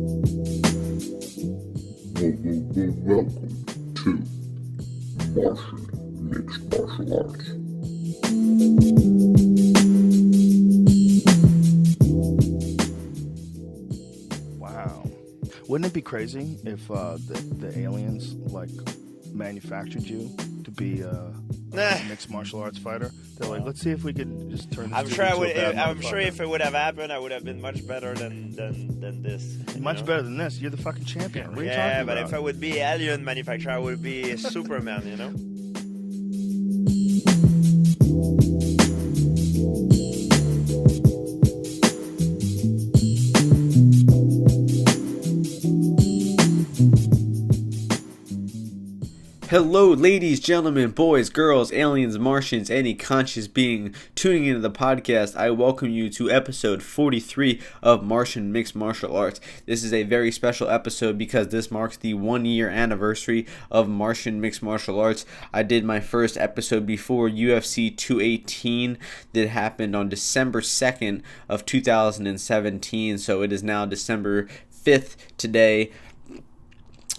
Welcome to Martian Mixed Martial Arts. Wow. Wouldn't it be crazy if the aliens like manufactured you to be a mixed martial arts fighter? They're like, let's see if we could just turn this. I'm sure if it would have happened, I would have been much better than this. Much better than this. You're the fucking champion. What are you talking about? Yeah, but if I would be alien manufacturer, I would be Superman. You know. Hello, ladies, gentlemen, boys, girls, aliens, Martians, any conscious being tuning into the podcast. I welcome you to episode 43 of Martian Mixed Martial Arts. This is a very special episode because this marks the 1-year anniversary of Martian Mixed Martial Arts. I did my first episode before UFC 218 that happened on December 2nd of 2017, so it is now December 5th today.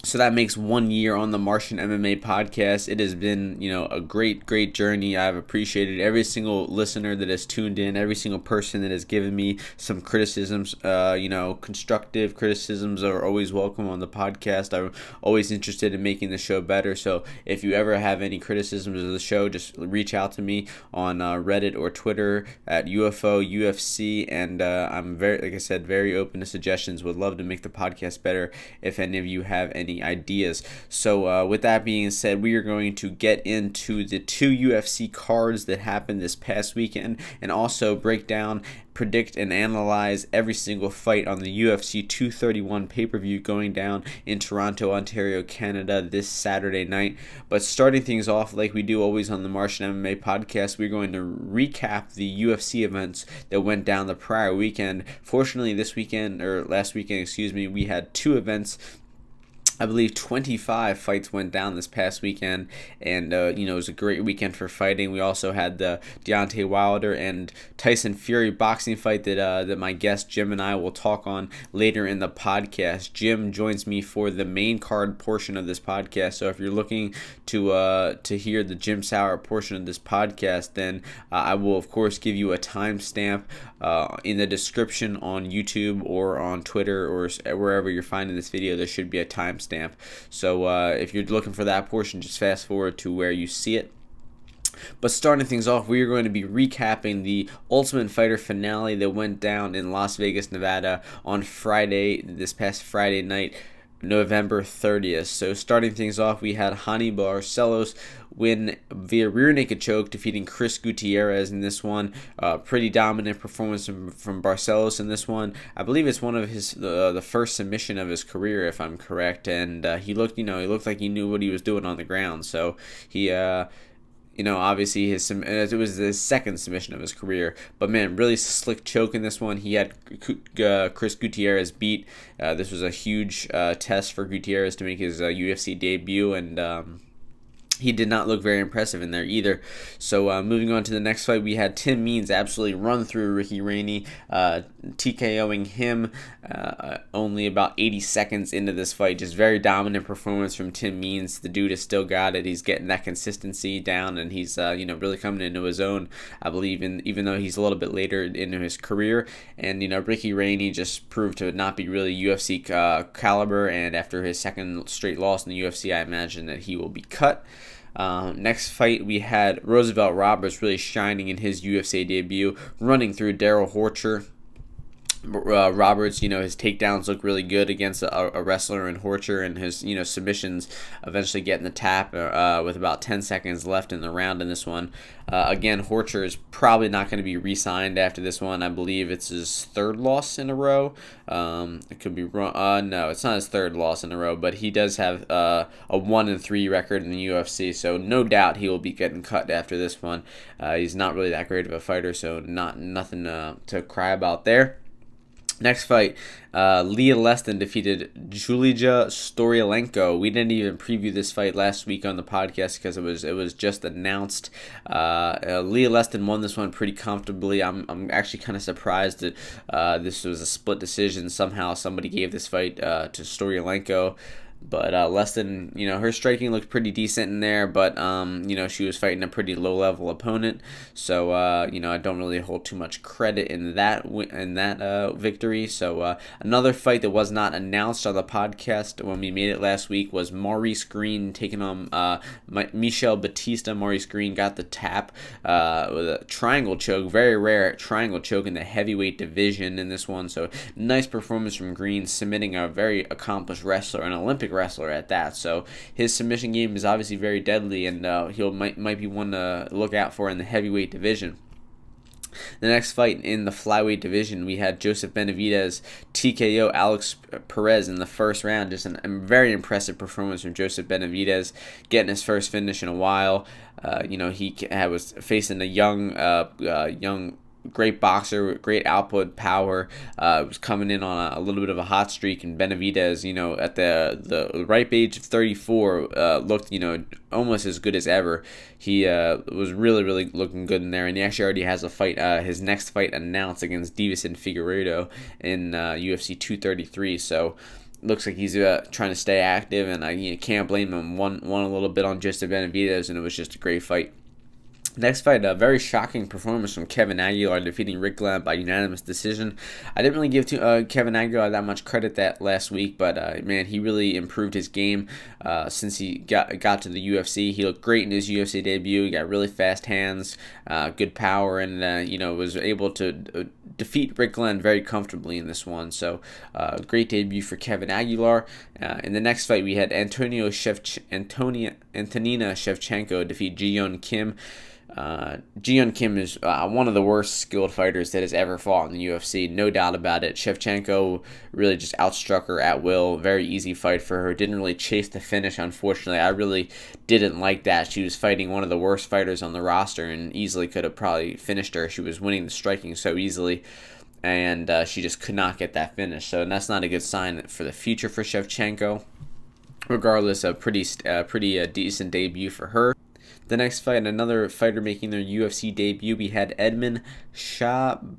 So that makes 1 year on the Martian MMA podcast. It has been, a great journey. I've appreciated every single listener that has tuned in, every single person that has given me some criticisms. Constructive criticisms are always welcome on the podcast. I'm always interested in making the show better. So if you ever have any criticisms of the show, just reach out to me on Reddit or Twitter at UFO UFC, and I'm very open to suggestions. Would love to make the podcast better if any of you have any ideas. So with that being said, we are going to get into the 2 UFC cards that happened this past weekend, and also break down, predict, and analyze every single fight on the UFC 231 pay-per-view going down in Toronto, Ontario, Canada this Saturday night. But starting things off like we do always on the Martian MMA podcast, we're going to recap the UFC events that went down the prior weekend. Fortunately, last weekend, we had 2 events. I believe 25 fights went down this past weekend, and it was a great weekend for fighting. We also had the Deontay Wilder and Tyson Fury boxing fight that my guest Jim and I will talk on later in the podcast. Jim joins me for the main card portion of this podcast, so if you're looking to hear the Jim Sauer portion of this podcast, then I will of course give you a timestamp in the description on YouTube or on Twitter or wherever you're finding this video. There should be a timestamp. So if you're looking for that portion, just fast forward to where you see it. But starting things off, we are going to be recapping the Ultimate Fighter finale that went down in Las Vegas, Nevada on this past Friday night, November 30th. So starting things off, we had Hani Barcelos win via rear naked choke, defeating Chris Gutierrez in this one. Pretty dominant performance from Barcelos in this one. I believe it's one of his the first submission of his career, if I'm correct. And he looked like he knew what he was doing on the ground. So he obviously it was the second submission of his career, but man, really slick choke in this one. He had Chris Gutierrez beat. This was a huge test for Gutierrez to make his UFC debut, and he did not look very impressive in there either. So moving on to the next fight, we had Tim Means absolutely run through Ricky Rainey, TKOing him only about 80 seconds into this fight. Just very dominant performance from Tim Means. The dude has still got it. He's getting that consistency down, and he's really coming into his own, I believe, even though he's a little bit later into his career. And Ricky Rainey just proved to not be really UFC caliber, and after his second straight loss in the UFC, I imagine that he will be cut. Next fight, we had Roosevelt Roberts really shining in his UFC debut, running through Daryl Horcher. Roberts, his takedowns look really good against a wrestler in Horcher, and his, submissions eventually getting the tap with about 10 seconds left in the round in this one. Again, Horcher is probably not going to be re-signed after this one. I believe it's his 3rd loss in a row. It could be wrong. No, it's not his 3rd loss in a row, but he does have a 1-3 record in the UFC, so no doubt he will be getting cut after this one. He's not really that great of a fighter, so nothing to cry about there. Next fight, Leah Leston defeated Julija Storyalenko. We didn't even preview this fight last week on the podcast because it was just announced. Leah Leston won this one pretty comfortably. I'm actually kind of surprised that this was a split decision. Somehow somebody gave this fight to Storyalenko. But Leston, her striking looked pretty decent in there, but, she was fighting a pretty low-level opponent. So, I don't really hold too much credit in that victory. So, another fight that was not announced on the podcast when we made it last week was Maurice Green taking on Michel Batista. Maurice Green got the tap with a triangle choke, very rare triangle choke in the heavyweight division in this one. So, nice performance from Green, submitting a very accomplished wrestler, an Olympic wrestler at that. So his submission game is obviously very deadly, and he might be one to look out for in the heavyweight division. The next fight in the flyweight division, we had Joseph Benavidez TKO Alex Perez in the first round. Just a very impressive performance from Joseph Benavidez, getting his first finish in a while. He was facing a young great boxer with great output power. Was coming in on a little bit of a hot streak, and Benavidez, at the ripe age of 34, looked almost as good as ever. He was really looking good in there, and he actually already has a fight, his next fight announced against Davison Figueiredo in UFC 233. So looks like he's trying to stay active, and I can't blame him. Won a little bit on Joseph Benavidez, and it was just a great fight. Next fight, a very shocking performance from Kevin Aguilar, defeating Rick Glenn by unanimous decision. I didn't really give Kevin Aguilar that much credit that last week, but man, he really improved his game since he got to the UFC. He looked great in his UFC debut. He got really fast hands, good power, and was able to defeat Rick Glenn very comfortably in this one. So, great debut for Kevin Aguilar. In the next fight, we had Antonina Shevchenko defeat Ji-Yeon Kim. Ji-Yeon Kim is one of the worst skilled fighters that has ever fought in the UFC, no doubt about it. Shevchenko really just outstruck her at will. Very easy fight for her. Didn't really chase the finish, unfortunately. I really didn't like that. She was fighting one of the worst fighters on the roster and easily could have probably finished her. She was winning the striking so easily, and she just could not get that finish. So that's not a good sign for the future for Shevchenko. Regardless, a pretty decent debut for her. The next fight, another fighter making their UFC debut, we had Edmund Shabazian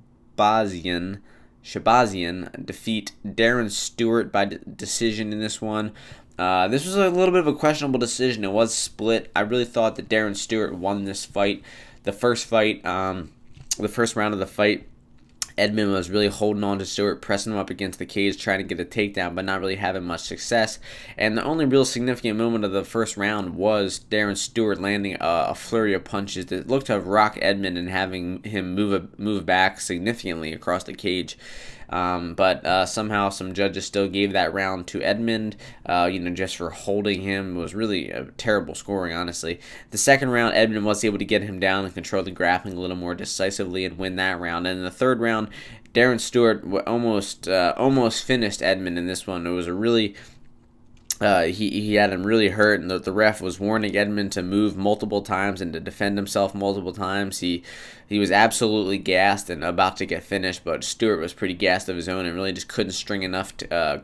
defeat Darren Stewart by decision in this one. This was a little bit of a questionable decision. It was split. I really thought that Darren Stewart won this fight. The first round of the fight, Edmund was really holding on to Stewart, pressing him up against the cage, trying to get a takedown, but not really having much success. And the only real significant moment of the first round was Darren Stewart landing a flurry of punches that looked to have rocked Edmund and having him move back significantly across the cage. But somehow some judges still gave that round to Edmund, just for holding him. It was really a terrible scoring, honestly. The second round, Edmund was able to get him down and control the grappling a little more decisively and win that round. And in the third round, Darren Stewart almost finished Edmund in this one. It was a really he had him really hurt, and the ref was warning Edmund to move multiple times and to defend himself multiple times. He was absolutely gassed and about to get finished, but Stewart was pretty gassed of his own and really just couldn't string enough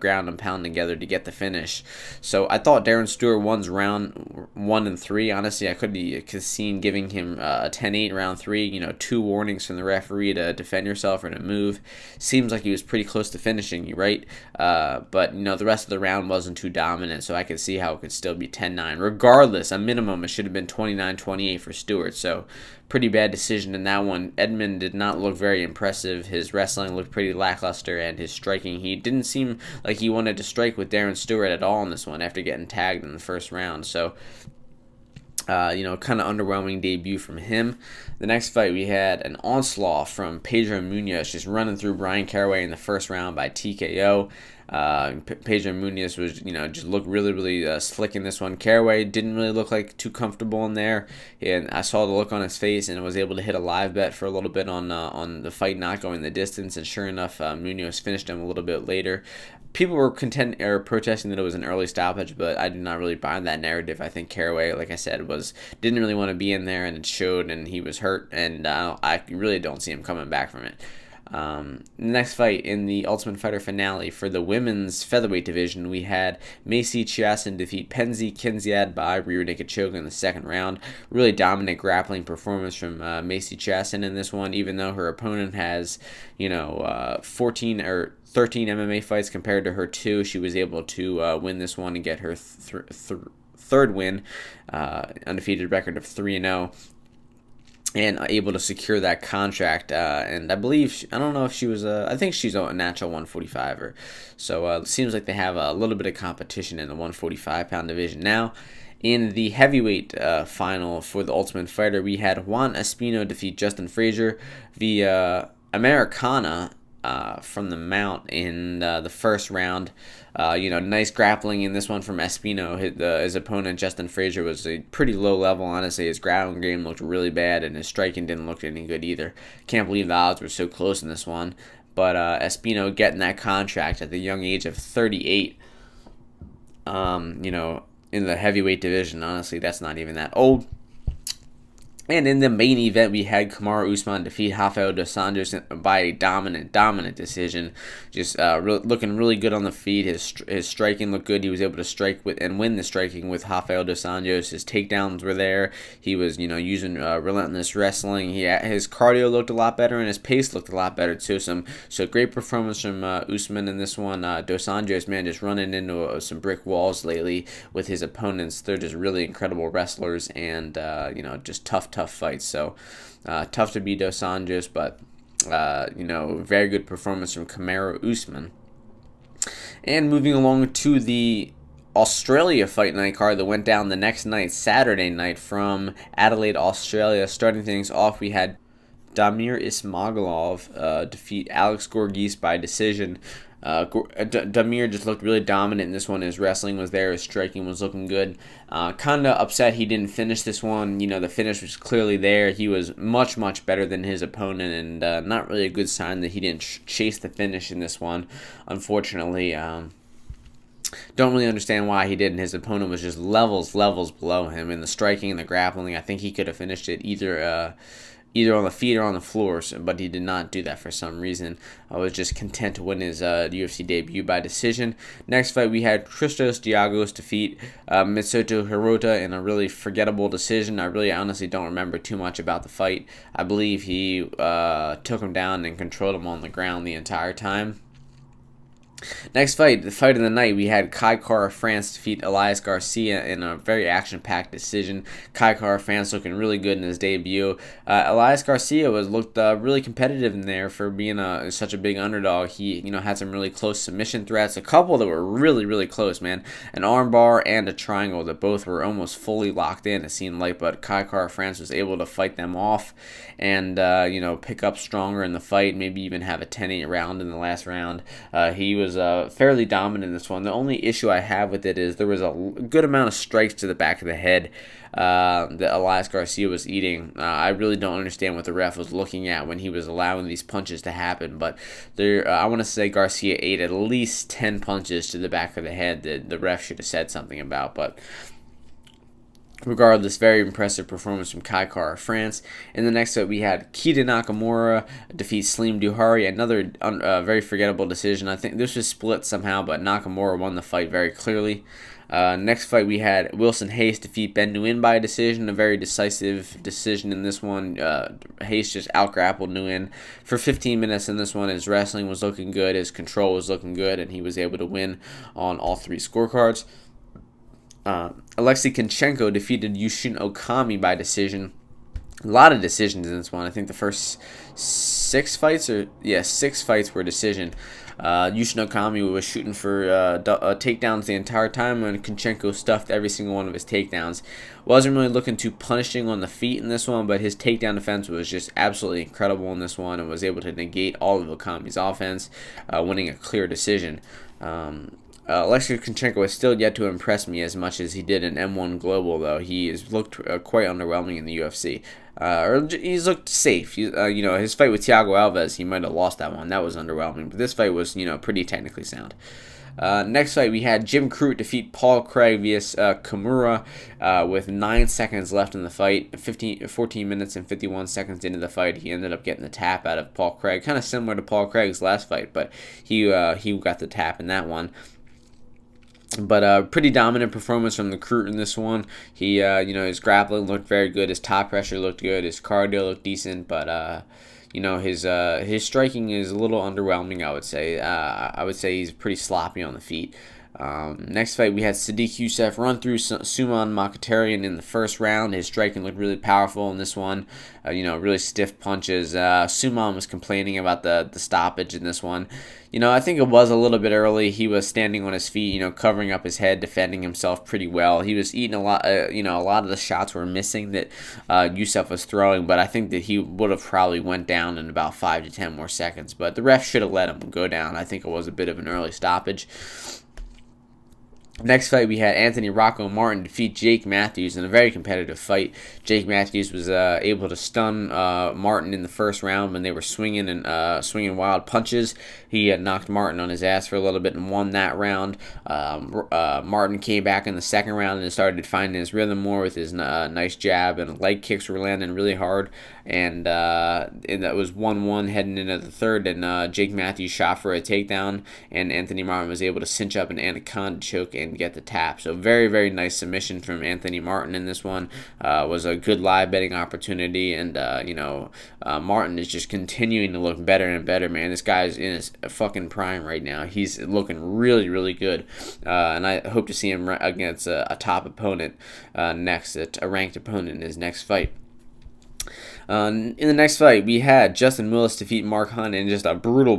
ground and pound together to get the finish. So I thought Darren Stewart won round 1 and 3. Honestly, I could have seen giving him a 10-8 round 3. 2 warnings from the referee to defend yourself or to move. Seems like he was pretty close to finishing you, right? But the rest of the round wasn't too dominant, so I could see how it could still be 10-9. Regardless, a minimum, it should have been 29-28 for Stewart. So pretty bad decision in that one. Edmund did not look very impressive. His wrestling looked pretty lackluster, and his striking, he didn't seem like he wanted to strike with Darren Stewart at all in this one after getting tagged in the first round. So, kind of underwhelming debut from him. The next fight, we had an onslaught from Pedro Munoz, just running through Brian Caraway in the first round by TKO. Pedro Munoz was, just looked really slick in this one. Caraway didn't really look like too comfortable in there, and I saw the look on his face, and was able to hit a live bet for a little bit on the fight not going the distance, and sure enough, Munoz finished him a little bit later. People were protesting that it was an early stoppage, but I do not really buy that narrative. I think Caraway, like I said, didn't really want to be in there, and it showed, and he was hurt, and I really don't see him coming back from it. Next fight in the Ultimate Fighter finale for the women's featherweight division, we had Macy Chiasson defeat Penzi Kinziad by rear naked choke in the second round. Really dominant grappling performance from Macy Chiasson in this one, even though her opponent has, 14 or 13 MMA fights compared to her 2. She was able to win this one and get her third win, undefeated record of 3-0. And able to secure that contract, and I believe I don't know if she was I think she's a natural 145 or so. It seems like they have a little bit of competition in the 145-pound division now. In the heavyweight final for the Ultimate Fighter, we had Juan Espino defeat Justin Frazier via Americana from the mount in the first round. Nice grappling in this one from Espino. His opponent, Justin Frazier, was a pretty low level, honestly. His grappling game looked really bad, and his striking didn't look any good either. Can't believe the odds were so close in this one. But Espino getting that contract at the young age of 38, in the heavyweight division, honestly, that's not even that old. And in the main event, we had Kamaru Usman defeat Rafael dos Anjos by a dominant decision. Just looking really good on the feet. His striking looked good. He was able to strike with and win the striking with Rafael dos Anjos. His takedowns were there. He was, using relentless wrestling. His cardio looked a lot better, and his pace looked a lot better too. So great performance from Usman in this one. Dos Anjos, man, just running into some brick walls lately with his opponents. They're just really incredible wrestlers, and just tough fights. So tough to beat Dos Anjos, but very good performance from Kamaru Usman. And moving along to the Australia fight night card that went down the next night, Saturday night, from Adelaide, Australia. Starting things off, we had Damir Ismagulov defeat Alex Gorgees by decision. Damir just looked really dominant in this one. His wrestling was there. His striking was looking good. Kind of upset he didn't finish this one. The finish was clearly there. He was much better than his opponent, and not really a good sign that he didn't chase the finish in this one, unfortunately. Don't really understand why he didn't. His opponent was just levels below him in the striking and the grappling. I think he could have finished it either on the feet or on the floor, but he did not do that for some reason. I was just content to win his UFC debut by decision. Next fight, we had Christos Diagos defeat Mitsuto Hirota in a really forgettable decision. I really honestly don't remember too much about the fight. I believe he took him down and controlled him on the ground the entire time. Next fight, the fight of the night, we had Kai Kara France defeat Elias Garcia in a very action-packed decision. Kai Kara France looking really good in his debut. Elias Garcia looked really competitive in there for being such a big underdog. He had some really close submission threats, a couple that were really close, man. An armbar and a triangle that both were almost fully locked in, it seemed like, but Kai Kara France was able to fight them off and pick up stronger in the fight, maybe even have a 10-8 round in the last round. He was fairly dominant in this one. The only issue I have with it is there was a good amount of strikes to the back of the head that Elias Garcia was eating. I really don't understand what the ref was looking at when he was allowing these punches to happen, but I want to say Garcia ate at least 10 punches to the back of the head that the ref should have said something about, but regardless, very impressive performance from Kai Kara France. In the next fight, we had Keita Nakamura defeat Saleem Duhari, another very forgettable decision. I think this was split somehow, but Nakamura won the fight very clearly. Next fight, we had Wilson Hayes defeat Ben Nguyen by decision, a very decisive decision in this one. Hayes just out-grappled Nguyen for 15 minutes in this one. His wrestling was looking good, his control was looking good, and he was able to win on all three scorecards. Alexei Konchenko defeated Yushin Okami by decision. A lot of decisions in this one. I think the first 6 fights were decision. Yushin Okami was shooting for takedowns the entire time, and Konchenko stuffed every single one of his takedowns. Wasn't really looking too punishing on the feet in this one, but his takedown defense was just absolutely incredible in this one and was able to negate all of Okami's offense, winning a clear decision. Alexei Konchenko has still yet to impress me as much as he did in M1 Global, though. He has looked quite underwhelming in the UFC. or he's looked safe. His fight with Thiago Alves, he might have lost that one. That was underwhelming, but this fight was, pretty technically sound. Next fight, we had Jim Crute defeat Paul Craig via Kimura with 9 seconds left in the fight. 14 minutes and 51 seconds into the fight, he ended up getting the tap out of Paul Craig. Kind of similar to Paul Craig's last fight, but he got the tap in that one. But pretty dominant performance from the Crute in this one. He, his grappling looked very good. His top pressure looked good. His cardio looked decent, but his striking is a little underwhelming, I would say. I would say he's pretty sloppy on the feet. Next fight, we had Sadiq Youssef run through Suman Mkhitaryan in the first round. His striking looked really powerful in this one. Really stiff punches. Suman was complaining about the stoppage in this one. I think it was a little bit early. He was standing on his feet, covering up his head, defending himself pretty well. He was eating a lot, a lot of the shots were missing that Youssef was throwing, but I think that he would have probably went down in about 5 to 10 more seconds. But the ref should have let him go down. I think it was a bit of an early stoppage. Next fight, we had Anthony Rocco Martin defeat Jake Matthews in a very competitive fight. Jake Matthews was able to stun Martin in the first round when they were swinging wild punches. He had knocked Martin on his ass for a little bit and won that round. Martin came back in the second round and started finding his rhythm more with his nice jab, and leg kicks were landing really hard. And that was 1-1 heading into the third, and Jake Matthews shot for a takedown, and Anthony Martin was able to cinch up an anaconda choke and get the tap. So very, very nice submission from Anthony Martin in this one. Was a good live betting opportunity, and Martin is just continuing to look better and better, man. This guy's in his fucking prime right now. He's looking really, really good, and I hope to see him against a top opponent next, a ranked opponent in his next fight. In the next fight, we had Justin Willis defeat Mark Hunt in just a brutal,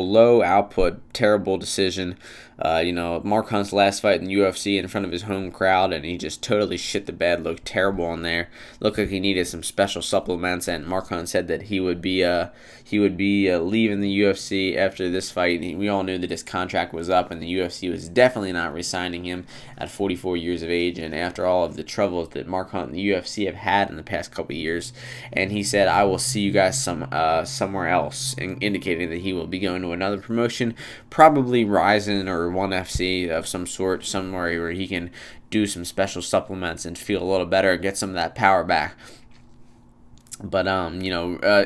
low output, terrible decision. Mark Hunt's last fight in the UFC in front of his home crowd, and he just totally shit the bed. Looked terrible on there. Looked like he needed some special supplements, and Mark Hunt said that he would be leaving the UFC after this fight. We all knew that his contract was up, and the UFC was definitely not re-signing him at 44 years of age, and after all of the troubles that Mark Hunt and the UFC have had in the past couple of years. And he said, "I will see you guys somewhere else," indicating that he will be going to another promotion, probably Ryzen or ONE FC of some sort, somewhere where he can do some special supplements and feel a little better and get some of that power back. But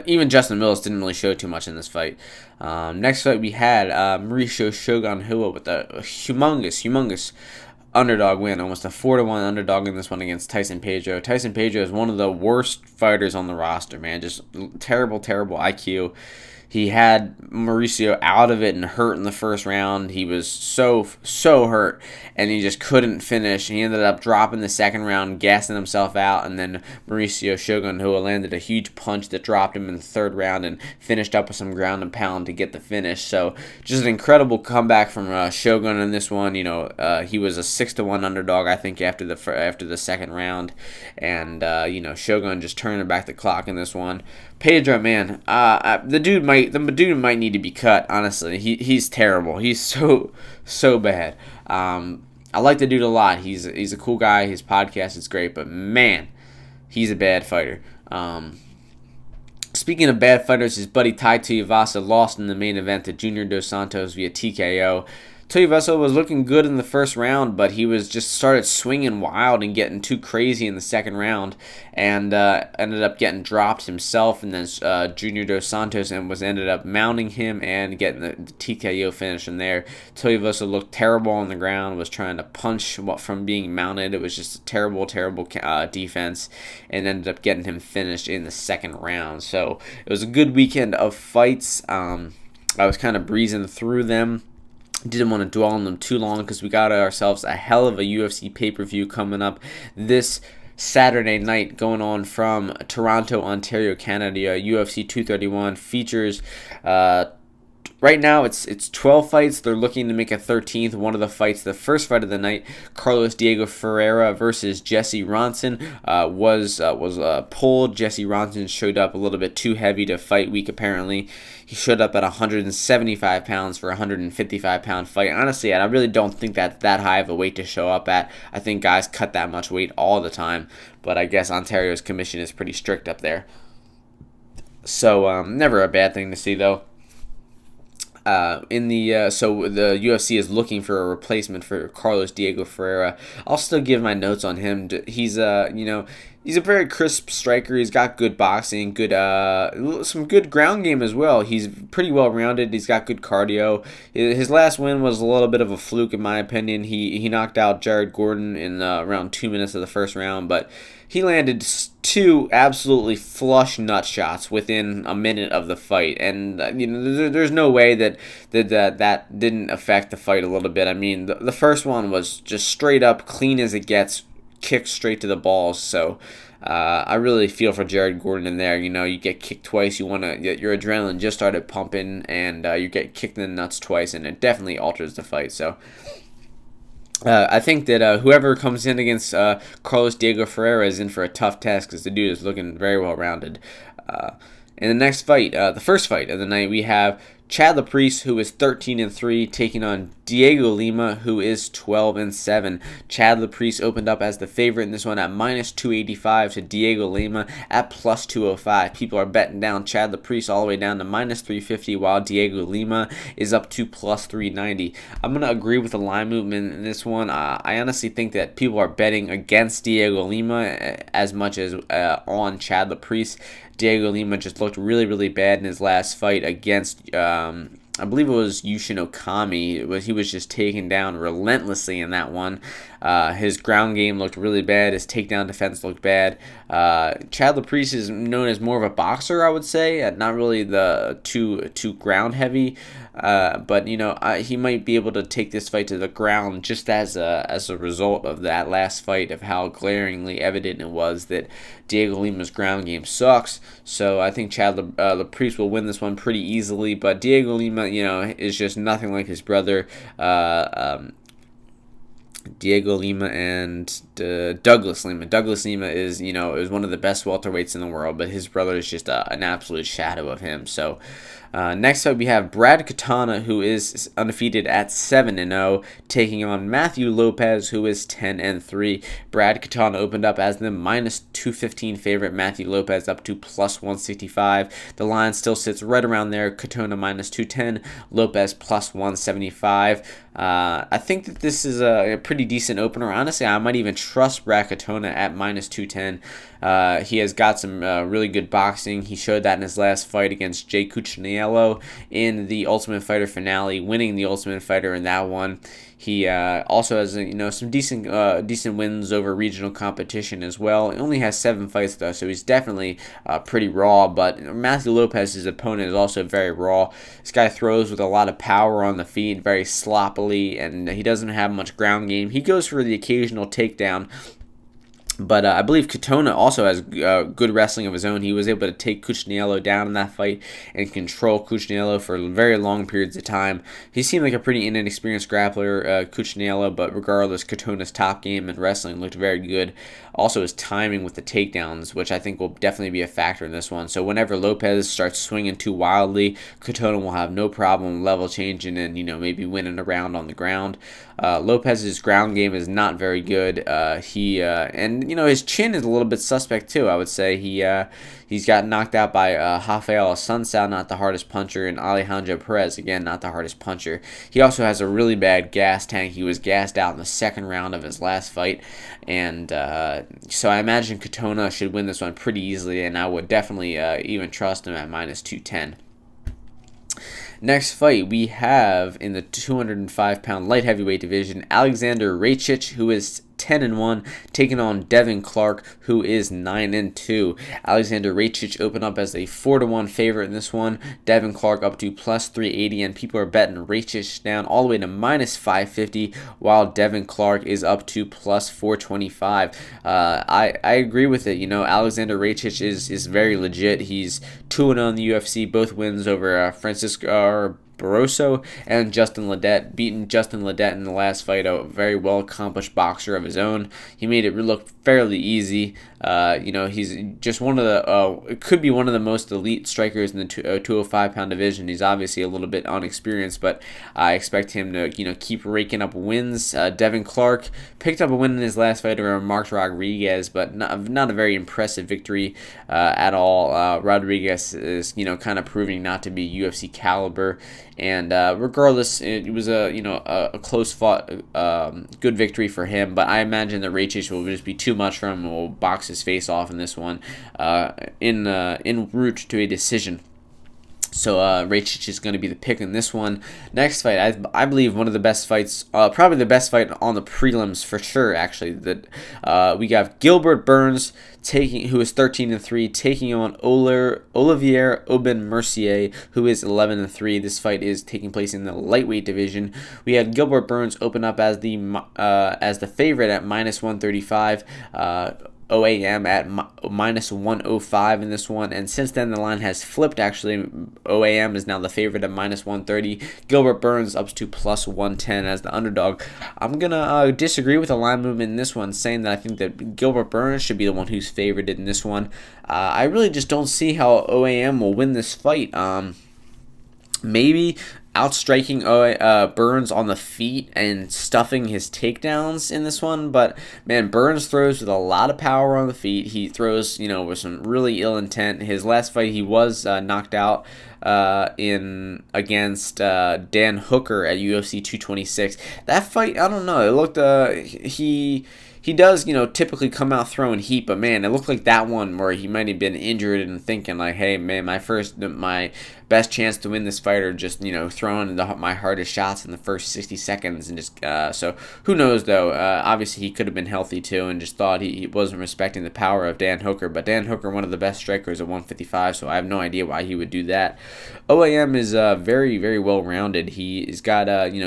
even Justin Mills didn't really show too much in this fight. Next fight, we had Mauricio Shogun Rua with a humongous underdog win, almost a 4-1 underdog in this one against Tyson Pedro. Tyson Pedro is one of the worst fighters on the roster, man. Just terrible IQ. He had Mauricio out of it and hurt in the first round. He was so hurt, and he just couldn't finish. He ended up dropping the second round, gassing himself out, and then Mauricio Shogun Rua landed a huge punch that dropped him in the third round and finished up with some ground and pound to get the finish. So just an incredible comeback from Shogun in this one. He was a 6-1 underdog, I think, after the second round, and Shogun just turning back the clock in this one. Pedro, man, the dude might need to be cut. Honestly, he's terrible. He's so bad. I like the dude a lot. He's a cool guy. His podcast is great, but man, he's a bad fighter. Speaking of bad fighters, his buddy Tai Tuivasa lost in the main event to Junior Dos Santos via TKO. Tuivasa was looking good in the first round, but he was just started swinging wild and getting too crazy in the second round, and ended up getting dropped himself, and then Junior Dos Santos ended up mounting him and getting the TKO finish from there. Tuivasa looked terrible on the ground, was trying to punch from being mounted. It was just a terrible defense, and ended up getting him finished in the second round. So it was a good weekend of fights. I was kind of breezing through them. Didn't want to dwell on them too long because we got ourselves a hell of a UFC pay-per-view coming up this Saturday night, going on from Toronto, Ontario, Canada. UFC 231 features Right now, it's 12 fights. They're looking to make a 13th. One of the fights, the first fight of the night, Carlos Diego Ferreira versus Jesse Ronson, was pulled. Jesse Ronson showed up a little bit too heavy to fight week, apparently. He showed up at 175 pounds for a 155-pound fight. Honestly, I really don't think that's that high of a weight to show up at. I think guys cut that much weight all the time, but I guess Ontario's commission is pretty strict up there. So, never a bad thing to see, though. So the UFC is looking for a replacement for Carlos Diego Ferreira. I'll still give my notes on him. He's he's a very crisp striker. He's got good boxing, some good ground game as well. He's pretty well rounded. He's got good cardio. His last win was a little bit of a fluke in my opinion. He knocked out Jared Gordon in around 2 minutes of the first round, but he landed 2 absolutely flush nut shots within a minute of the fight, and there's no way that didn't affect the fight a little bit. I mean, the first one was just straight up clean as it gets, kicked straight to the balls. So I really feel for Jared Gordon in there. You get kicked twice, your adrenaline just started pumping, and you get kicked in the nuts twice, and it definitely alters the fight. So I think that whoever comes in against Carlos Diego Ferreira is in for a tough task, because the dude is looking very well rounded. In the next fight, the first fight of the night, we have Chad Laprise, who is 13-3, taking on Diego Lima, who is 12-7. Chad Laprise opened up as the favorite in this one at -285 to Diego Lima at +205. People are betting down Chad Laprise all the way down to -350, while Diego Lima is up to +390. I'm going to agree with the line movement in this one. I honestly think that people are betting against Diego Lima as much as on Chad Laprise. Diego Lima just looked really, really bad in his last fight against, I believe it was Yushin Okami. He was just taken down relentlessly in that one. His ground game looked really bad. His takedown defense looked bad. Chad Laprise is known as more of a boxer, I would say, not really the too ground heavy. But he might be able to take this fight to the ground just as a result of that last fight, of how glaringly evident it was that Diego Lima's ground game sucks. So I think Chad Laprise will win this one pretty easily. But Diego Lima, is just nothing like his brother. Diego Lima and Douglas Lima. Douglas Lima is one of the best welterweights in the world, but his brother is just an absolute shadow of him. So next up we have Brad Katana, who is undefeated at 7-0, taking on Matthew Lopez, who is 10-3. Brad Katana opened up as the -215 favorite. Matthew Lopez up to +165. The line still sits right around there. Katana -210, Lopez +175. I think that this is a pretty decent opener. Honestly, I might even trust Brad Katana at -210. He has got some really good boxing. He showed that in his last fight against Jay Cuciniello in the Ultimate Fighter finale, winning the Ultimate Fighter in that one. He also has some decent wins over regional competition as well. He only has 7 fights though, so he's definitely pretty raw. But Matthew Lopez's opponent is also very raw. This guy throws with a lot of power on the feet, very sloppily, and he doesn't have much ground game. He goes for the occasional takedown. But I believe Katana also has good wrestling of his own. He was able to take Cuciniello down in that fight and control Cuciniello for very long periods of time. He seemed like a pretty inexperienced grappler, Cuciniello, but regardless, Katana's top game and wrestling looked very good. Also, his timing with the takedowns, which I think will definitely be a factor in this one. So whenever Lopez starts swinging too wildly, Katana will have no problem level changing and maybe winning a round on the ground. Lopez's ground game is not very good. His chin is a little bit suspect too. I would say he's got knocked out by Rafael Assunção, not the hardest puncher, and Alejandro Perez, again, not the hardest puncher. He also has a really bad gas tank. He was gassed out in the second round of his last fight, and so I imagine Katana should win this one pretty easily, and I would definitely even trust him at -210. Next fight we have in the 205-pound light heavyweight division, Alexander Rakic, who is 10-1, taking on Devin Clark, who is 9-2. Alexander Rakic opened up as a 4-1 favorite in this one. Devin Clark up to +380, and people are betting Rakic down all the way to -550, while Devin Clark is up to +425. I agree with it. Alexander Rakic is very legit. He's 2-0 in the UFC, both wins over Barroso, and Justin Ledet. Beating Justin Ledet in the last fight, a very well accomplished boxer of his own. He made it look fairly easy. He's just one of the it could be one of the most elite strikers in the 205-pound division. He's obviously a little bit unexperienced, but I expect him to keep raking up wins. Devin Clark picked up a win in his last fight over Mark Rodriguez, but not a very impressive victory at all. Rodriguez is kind of proving not to be UFC caliber, and regardless, it was a close fought good victory for him. But I imagine that Rakic will just be too much for him and will box his face off in this one en route to a decision. So Rakic is going to be the pick in this one. Next fight, I believe one of the best fights, probably the best fight on the prelims for sure. Actually, that we got Gilbert Burns who is 13-3, taking on Olivier Aubin-Mercier, who is 11-3. This fight is taking place in the lightweight division. We had Gilbert Burns open up as the favorite at -135. OAM at -105 in this one, and since then the line has flipped. Actually, OAM is now the favorite at -130. Gilbert Burns up to +110 as the underdog. I'm gonna disagree with the line movement in this one, saying that I think that Gilbert Burns should be the one who's favored in this one. I really just don't see how OAM will win this fight. Maybe outstriking Burns on the feet and stuffing his takedowns in this one, but man, Burns throws with a lot of power on the feet. He throws, with some really ill intent. His last fight, he was knocked out against Dan Hooker at UFC 226. That fight, I don't know. It looked he does, typically come out throwing heat, but man, it looked like that one where he might have been injured and thinking like, hey man, my best chance to win this fight are just, throwing my hardest shots in the first 60 seconds and just, so who knows though. Obviously he could have been healthy too and just thought he wasn't respecting the power of Dan Hooker, but Dan Hooker, one of the best strikers at 155, so I have no idea why he would do that. OAM is very, very well rounded. He's got,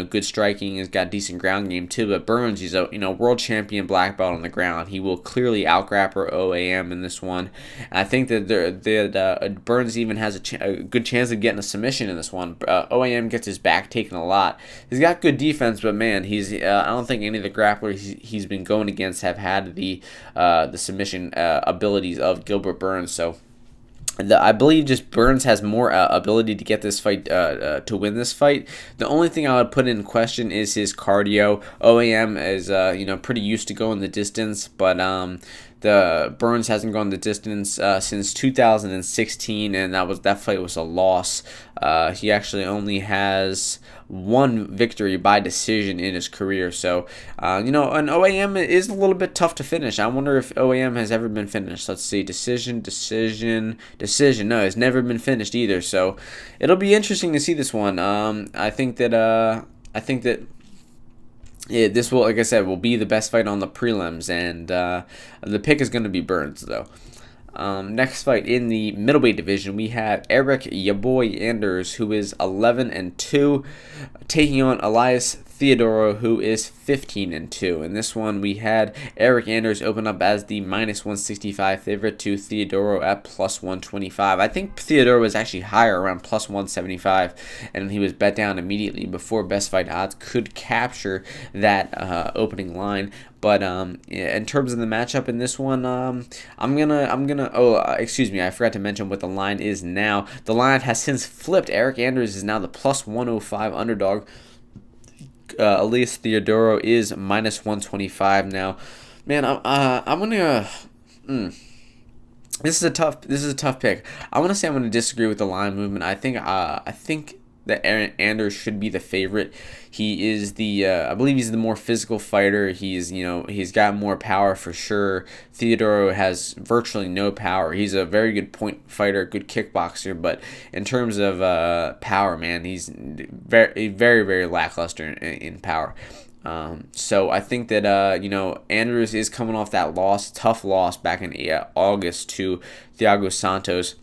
good striking, he's got decent ground game too, but Burns, he's a, world champion black belt on the ground. He will clearly outgrapple OAM in this one. And I think that Burns even has a good chance of getting a submission in this one. OAM gets his back taken a lot. He's got good defense, but man, I don't think any of the grapplers he's been going against have had the submission abilities of Gilbert Burns. So I believe just Burns has more ability to get this fight, to win this fight. The only thing I would put in question is his cardio. OAM is, pretty used to going the distance, but the Burns hasn't gone the distance since 2016, and that fight was a loss. He actually only has one victory by decision in his career. So, an OAM is a little bit tough to finish. I wonder if OAM has ever been finished. Let's see, decision. No, it's never been finished either. So, it'll be interesting to see this one. I think that this will, like I said, will be the best fight on the prelims, and the pick is going to be Burns though. Next fight in the middleweight division, we have Eric "Yaboy" Anders, who is 11-2, taking on Elias Theodoro, who is 15-2. In this one, we had Eric Anders open up as the -165 favorite to Theodoro at +125. I think Theodoro was actually higher, around +175, and he was bet down immediately before Best Fight Odds could capture that opening line. But in terms of the matchup in this one, I'm gonna. Oh, excuse me, I forgot to mention what the line is now. The line has since flipped. Eric Anders is now the +105 underdog. Elias Theodoro is -125 now. Man, I'm gonna. This is a tough pick. I want to say I'm gonna disagree with the line movement. I think that Anders should be the favorite. He is I believe he's the more physical fighter. He's got more power for sure. Theodoro has virtually no power. He's a very good point fighter, good kickboxer, but in terms of power, man, he's very, very, very lackluster in power. So I think that Anders is coming off that tough loss back in August to Thiago Santos.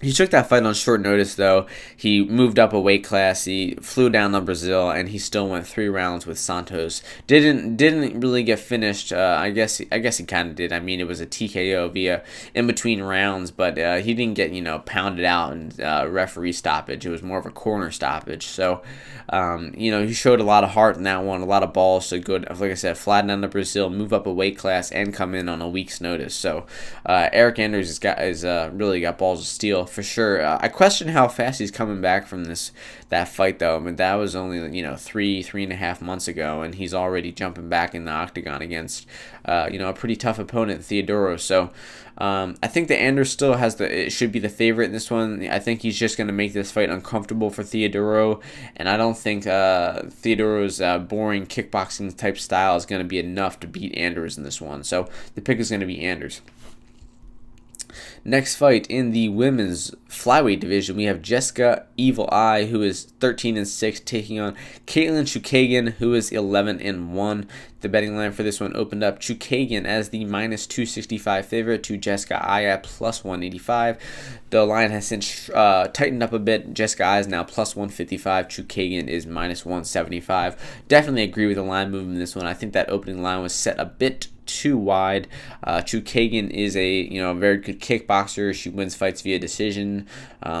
He took that fight on short notice, though. He moved up a weight class. He flew down to Brazil, and he still went 3 rounds with Santos. Didn't really get finished. I guess he kind of did. I mean, it was a TKO via in between rounds, but he didn't get pounded out and referee stoppage. It was more of a corner stoppage. So he showed a lot of heart in that one, a lot of balls to go. Like I said, fly down to Brazil, move up a weight class, and come in on a week's notice. So Eric Anders has really got balls of steel. For sure. I question how fast he's coming back from that fight, though. I mean, that was only 3.5 months ago, and he's already jumping back in the octagon against a pretty tough opponent, Theodoro. So I think that Anders still should be the favorite in this one. I think he's just going to make this fight uncomfortable for Theodoro, and I don't think Theodoro's boring kickboxing type style is going to be enough to beat Anders in this one. So the pick is going to be Anders. Next fight in the women's flyweight division, we have Jessica Evil Eye, who is 13-6, taking on Caitlin Chukagian, who is 11-1. The betting line for this one opened up Chukagian as the -265 favorite to Jessica Eye at +185. The line has since tightened up a bit. Jessica Eye is now +155. Chukagian is -175. Definitely agree with the line movement in this one. I think that opening line was set a bit too wide. Chukagian is a very good kickboxer. She wins fights via decision.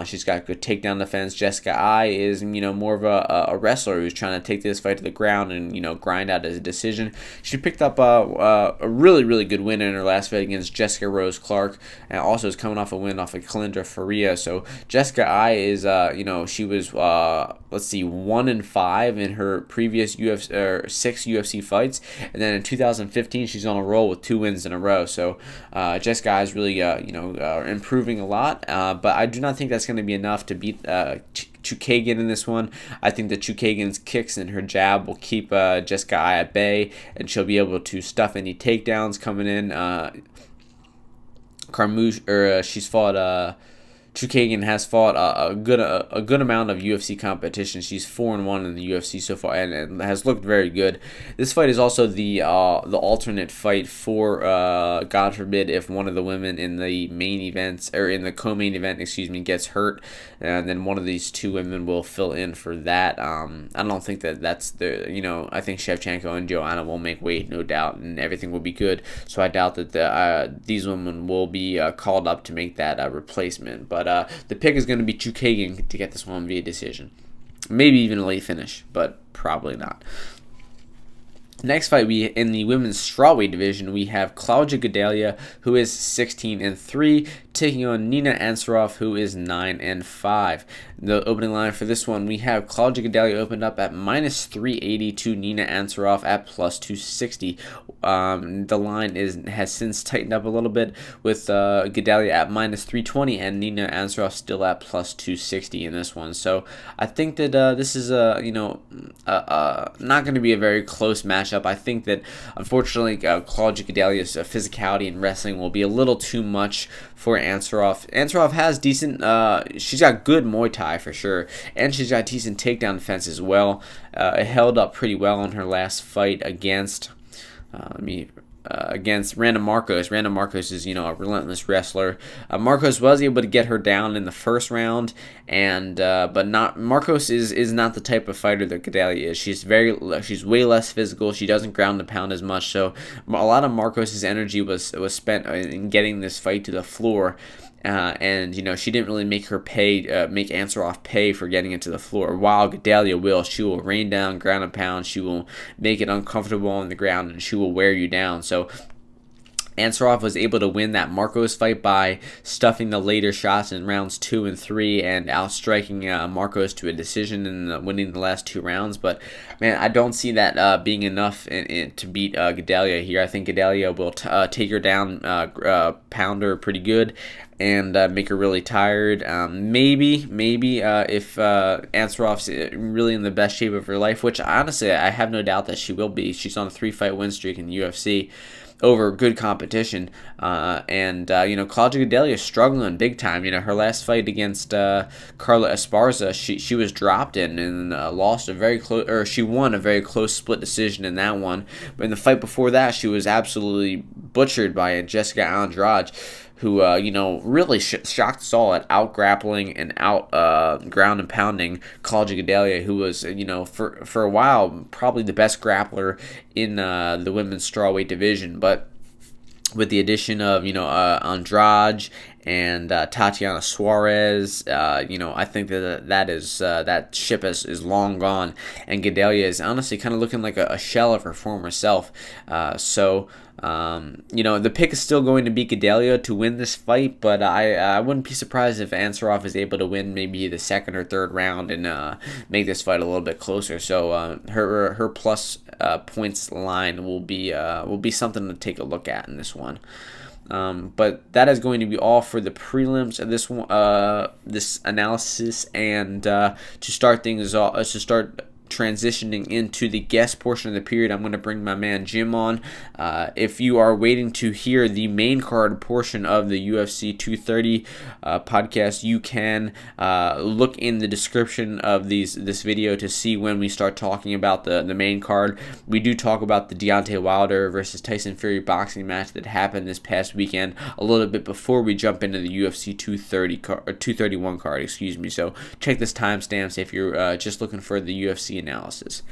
She's got good takedown defense. Jessica Eye is more of a wrestler who's trying to take this fight to the ground and grind out a decision. She picked up a really good win in her last fight against Jessica Rose Clark, and also is coming off a win off of Kalindra Faria. So Jessica Eye is she was 1-5 in her previous 6 UFC fights, and then in 2015 she's on a roll with 2 wins in a row. So Jessica Eye is really improving a lot, but I do not think that's going to be enough to beat Chukagian in this one. I think that Chukagian's kicks and her jab will keep Jessica Eye at bay, and she'll be able to stuff any takedowns coming in. Chukagian has fought a good amount of UFC competition. She's 4-1 in the UFC so far, and has looked very good. This fight is also the alternate fight for God forbid if one of the women in the main events or in the co-main event, gets hurt, and then one of these 2 women will fill in for that. I don't think that's I think Shevchenko and Joanna will make weight, no doubt, and everything will be good. So I doubt that these women will be called up to make that replacement, but. The pick is going to be Chukagian to get this one via decision. Maybe even a late finish, but probably not. Next fight, in the women's strawweight division, we have Claudia Gadelha, who is 16-3, taking on Nina Ansaroff, who is 9-5. The opening line for this one, we have Claudia Gadelha opened up at -380 to Nina Ansaroff at +260. The line has since tightened up a little bit with Gadelha at -320 and Nina Ansaroff still at +260 in this one. So I think that this is not going to be a very close matchup. I think that unfortunately Claudia Gadelha's physicality in wrestling will be a little too much for Ansaroff. Ansaroff has decent, she's got good Muay Thai for sure, and she's got decent takedown defense as well. It held up pretty well in her last fight against Randa Marcos. Randa Marcos is, a relentless wrestler. Marcos was able to get her down in the first round, and but not Marcos is not the type of fighter that Gadelha is. She's way less physical. She doesn't ground and pound as much. So a lot of Marcos's energy was spent in getting this fight to the floor. And she didn't really make Ansaroff pay for getting it to the floor. While Gadelha will, she will rain down, ground and pound. She will make it uncomfortable on the ground, and she will wear you down. So Ansaroff was able to win that Marcos fight by stuffing the later shots in rounds 2 and 3 and outstriking Marcos to a decision and winning the last 2 rounds. But man, I don't see that being enough to beat Gadelha here. I think Gadelha will take her down, pound her pretty good, and make her really tired. Maybe if Ansaroff's really in the best shape of her life, which honestly I have no doubt that she will be. She's on a 3-fight win streak in the UFC over good competition, and Claudia Gadelha is struggling big time. Her last fight against Carla Esparza, she was dropped in and lost a very close, or she won a very close split decision in that one. But in the fight before that, she was absolutely butchered by Jessica Andrade, who, really shocked us all at out-grappling and out-ground and pounding Claudia Gadelha, who was, for a while, probably the best grappler in the women's strawweight division. But with the addition of, Andrade and Tatiana Suarez, I think that ship is long gone, and Gadelha is honestly kind of looking like a shell of her former self. The pick is still going to be Gadelha to win this fight, but I wouldn't be surprised if Ansarov is able to win maybe the second or third round and make this fight a little bit closer. So her plus points line will be something to take a look at in this one. But that is going to be all for the prelims of this analysis, and to start things off, transitioning into the guest portion of the period, I'm going to bring my man Jim on. If you are waiting to hear the main card portion of the UFC 230 podcast, you can look in the description of this video to see when we start talking about the main card. We do talk about the Deontay Wilder versus Tyson Fury boxing match that happened this past weekend a little bit before we jump into the UFC 231 card, excuse me. So check this timestamps if you're just looking for the UFC analysis.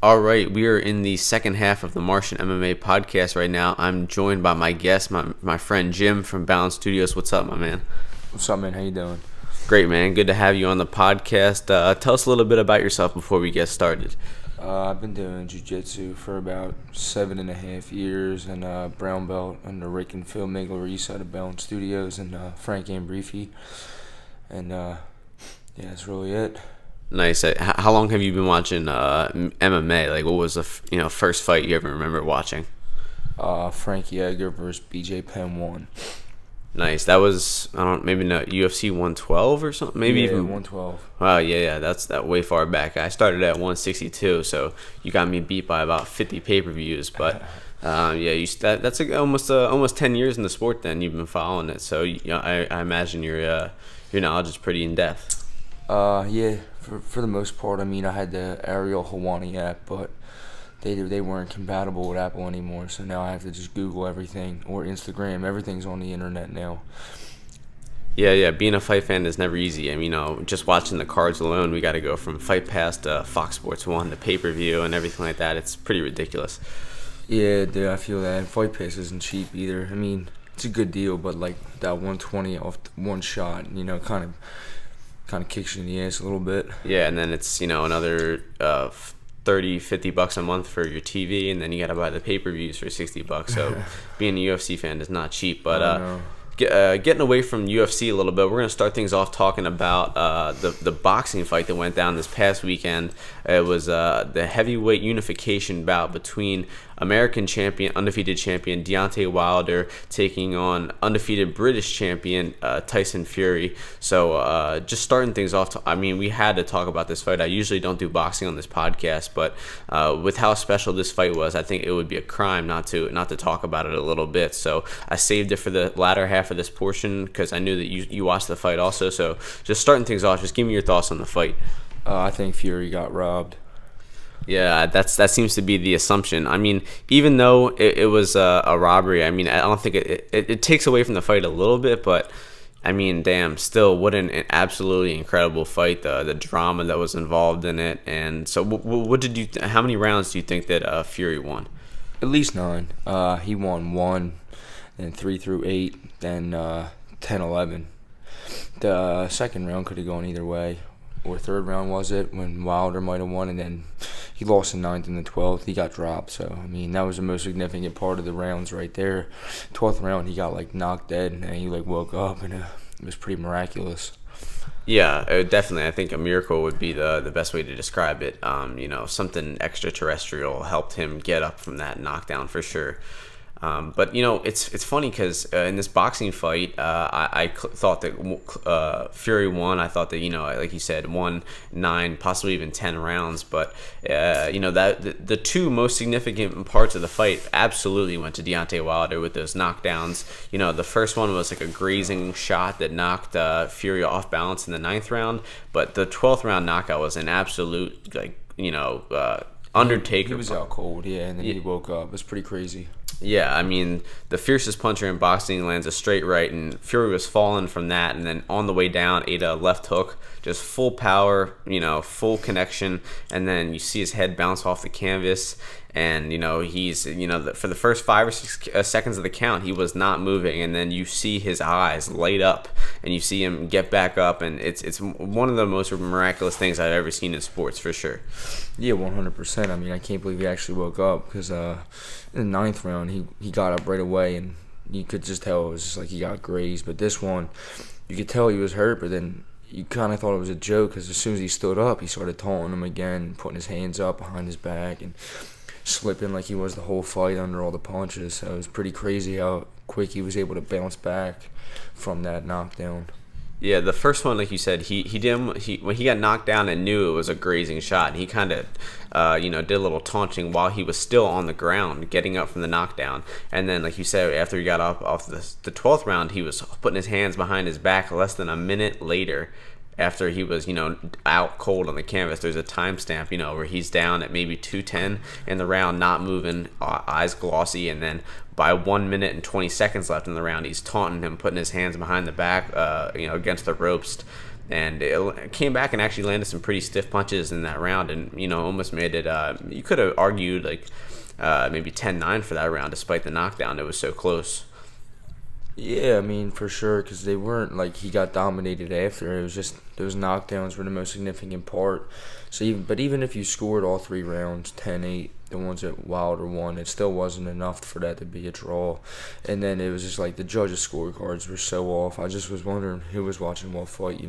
All right, we are in the second half of the Martian MMA podcast right now. I'm joined by my guest, my friend Jim from Balance Studios. What's up, my man? What's up, man? How you doing? Great, man. Good to have you on the podcast. Tell us a little bit about yourself before we get started. I've been doing jiu-jitsu for about 7.5 years, and brown belt under Rick and Phil Migler, east side of Balance Studios, and Frank Ambrifi. And that's really it. Nice. How long have you been watching MMA? Like, what was the first fight you ever remember watching? Frankie Edgar versus BJ Penn 1. Nice. That was maybe not UFC 112 or something. Maybe even 112. Wow. Yeah. That's that way far back. I started at 162, so you got me beat by about 50 pay-per-views. But that's almost 10 years in the sport. Then you've been following it, so I imagine your knowledge is pretty in depth. Yeah. For the most part, I mean, I had the Ariel Hawani app, but they weren't compatible with Apple anymore, so now I have to just Google everything, or Instagram. Everything's on the internet now. Yeah. Being a fight fan is never easy. I mean, just watching the cards alone, we got to go from Fight Pass to Fox Sports 1 to pay-per-view and everything like that. It's pretty ridiculous. Yeah, dude, I feel that. Fight Pass isn't cheap either. I mean, it's a good deal, but like that 120 off one shot, kind of kicks you in the ass a little bit. Yeah, and then it's another $30-$50 a month for your TV, and then you gotta buy the pay-per-views for $60. So being a UFC fan is not cheap. But getting away from UFC a little bit, we're gonna start things off talking about the boxing fight that went down this past weekend. It was the heavyweight unification bout between undefeated champion Deontay Wilder taking on undefeated British champion Tyson Fury. So just starting things off, we had to talk about this fight. I usually don't do boxing on this podcast, but with how special this fight was, I think it would be a crime not to talk about it a little bit. So I saved it for the latter half of this portion because I knew that you watched the fight also. So just starting things off, just give me your thoughts on the fight. I think Fury got robbed. Yeah, that seems to be the assumption. I mean, even though it was a robbery, I mean, I don't think it takes away from the fight a little bit, but I mean, damn, still, what an absolutely incredible fight. The drama that was involved in it, and so how many rounds do you think that Fury won? At least 9. He won 1, then 3 through 8, then 10-11. The second round could have gone either way. Or third round was it, when Wilder might have won, and then he lost the 9th and the 12th. He got dropped, so, I mean, that was the most significant part of the rounds right there. 12th round, he got, knocked dead, and then he, woke up, and it was pretty miraculous. Yeah, definitely. I think a miracle would be the best way to describe it. Something extraterrestrial helped him get up from that knockdown for sure. But it's funny because in this boxing fight, I thought that Fury won. I thought that like you said, 1, 9, possibly even 10 rounds. But that the two most significant parts of the fight absolutely went to Deontay Wilder with those knockdowns. The first one was like a grazing shot that knocked Fury off balance in the 9th round, but the 12th round knockout was an absolute Undertaker. He was out cold, yeah, and then he woke up. It was pretty crazy. Yeah, I mean, the fiercest puncher in boxing lands a straight right, and Fury was falling from that, and then on the way down, ate a left hook, just full power, full connection, and then you see his head bounce off the canvas, and, he's, for the first 5 or 6 seconds of the count, he was not moving, and then you see his eyes light up, and you see him get back up, and it's one of the most miraculous things I've ever seen in sports, for sure. Yeah, 100%. I mean, I can't believe he actually woke up, because in the 9th round, he got up right away, and you could just tell it was just like he got grazed. But this one, you could tell he was hurt, but then you kind of thought it was a joke, because as soon as he stood up, he started taunting him again, putting his hands up behind his back, and slipping like he was the whole fight under all the punches. So it was pretty crazy how quick he was able to bounce back from that knockdown. Yeah, the first one, like you said, when he got knocked down and knew it was a grazing shot, and he kind of, did a little taunting while he was still on the ground, getting up from the knockdown. And then, like you said, after he got off the 12th round, he was putting his hands behind his back less than a minute later. After he was, out cold on the canvas, there's a timestamp, where he's down at maybe 2:10 in the round, not moving, eyes glossy, and then by 1 minute and 20 seconds left in the round, he's taunting him, putting his hands behind the back, against the ropes, and it came back and actually landed some pretty stiff punches in that round, and almost made it. You could have argued like maybe 10-9 for that round, despite the knockdown. It was so close. Yeah, I mean, for sure, because they weren't like he got dominated after. It was just those knockdowns were the most significant part. So even if you scored all 3 rounds, 10-8, the ones that Wilder won, it still wasn't enough for that to be a draw. And then it was just like the judges' scorecards were so off. I just was wondering who was watching what fight,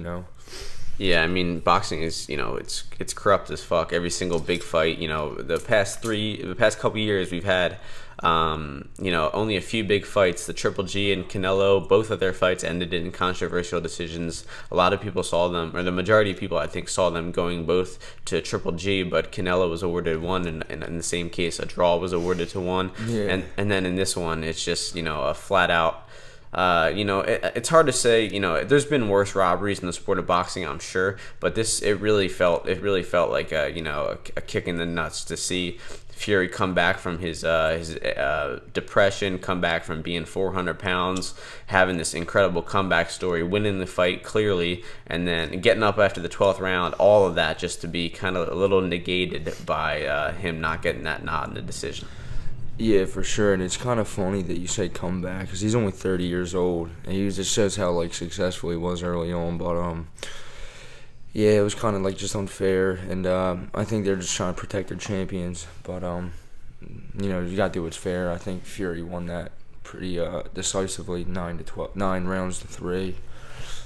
Yeah, I mean, boxing is, it's corrupt as fuck. Every single big fight, the past couple years we've had, only a few big fights. The Triple G and Canelo, both of their fights ended in controversial decisions. A lot of people saw them, or the majority of people, I think, saw them going both to Triple G, but Canelo was awarded 1, and in the same case, a draw was awarded to 1. Yeah. And then in this one, it's just, a flat out. It's hard to say. There's been worse robberies in the sport of boxing, I'm sure, but it really felt like a kick in the nuts to see Fury come back from his depression, come back from being 400 pounds, having this incredible comeback story, winning the fight clearly, and then getting up after the 12th round. All of that just to be kind of a little negated by him not getting that nod in the decision. Yeah, for sure, and it's kind of funny that you say comeback, because he's only 30 years old, and he just shows how successful he was early on. But yeah, it was kind of just unfair, and I think they're just trying to protect their champions. But you got to do what's fair. I think Fury won that pretty decisively, 9 rounds to 3.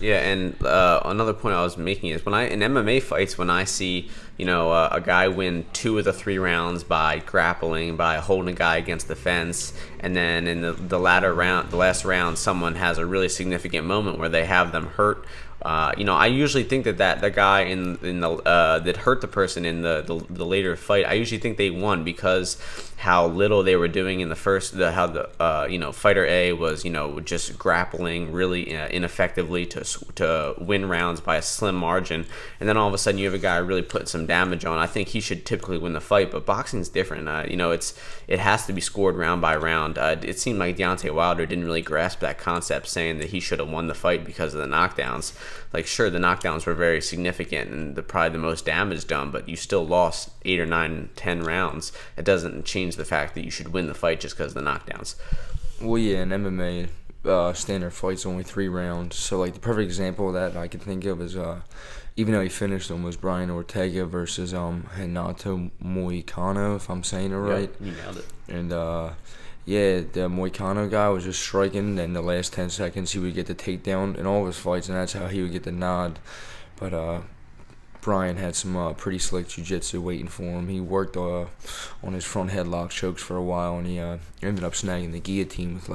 Yeah, and another point I was making is in MMA fights, when I see a guy win 2 of the 3 rounds by grappling, by holding a guy against the fence, and then in the last round, someone has a really significant moment where they have them hurt. I usually think that the guy in the that hurt the person in the later fight, I usually think they won because how little they were doing in the first, how the fighter A was just grappling really ineffectively to win rounds by a slim margin, and then all of a sudden you have a guy really putting some damage on. I think he should typically win the fight, but boxing's different. It has to be scored round by round. It seemed like Deontay Wilder didn't really grasp that concept, saying that he should have won the fight because of the knockdowns. Sure, the knockdowns were very significant and probably the most damage done, but you still lost 8 or 9, 10 rounds. It doesn't change the fact that you should win the fight just because of the knockdowns. Well, yeah, in MMA, standard fight's only 3 rounds. So, the perfect example of that I can think of is, even though he finished them, was Brian Ortega versus Renato Moicano, if I'm saying it right. Yeah, you nailed it. And, yeah, the Moicano guy was just striking, and the last 10 seconds he would get the takedown in all of his fights, and that's how he would get the nod. But Brian had some pretty slick jiu-jitsu waiting for him. He worked on his front headlock chokes for a while, and he ended up snagging the guillotine with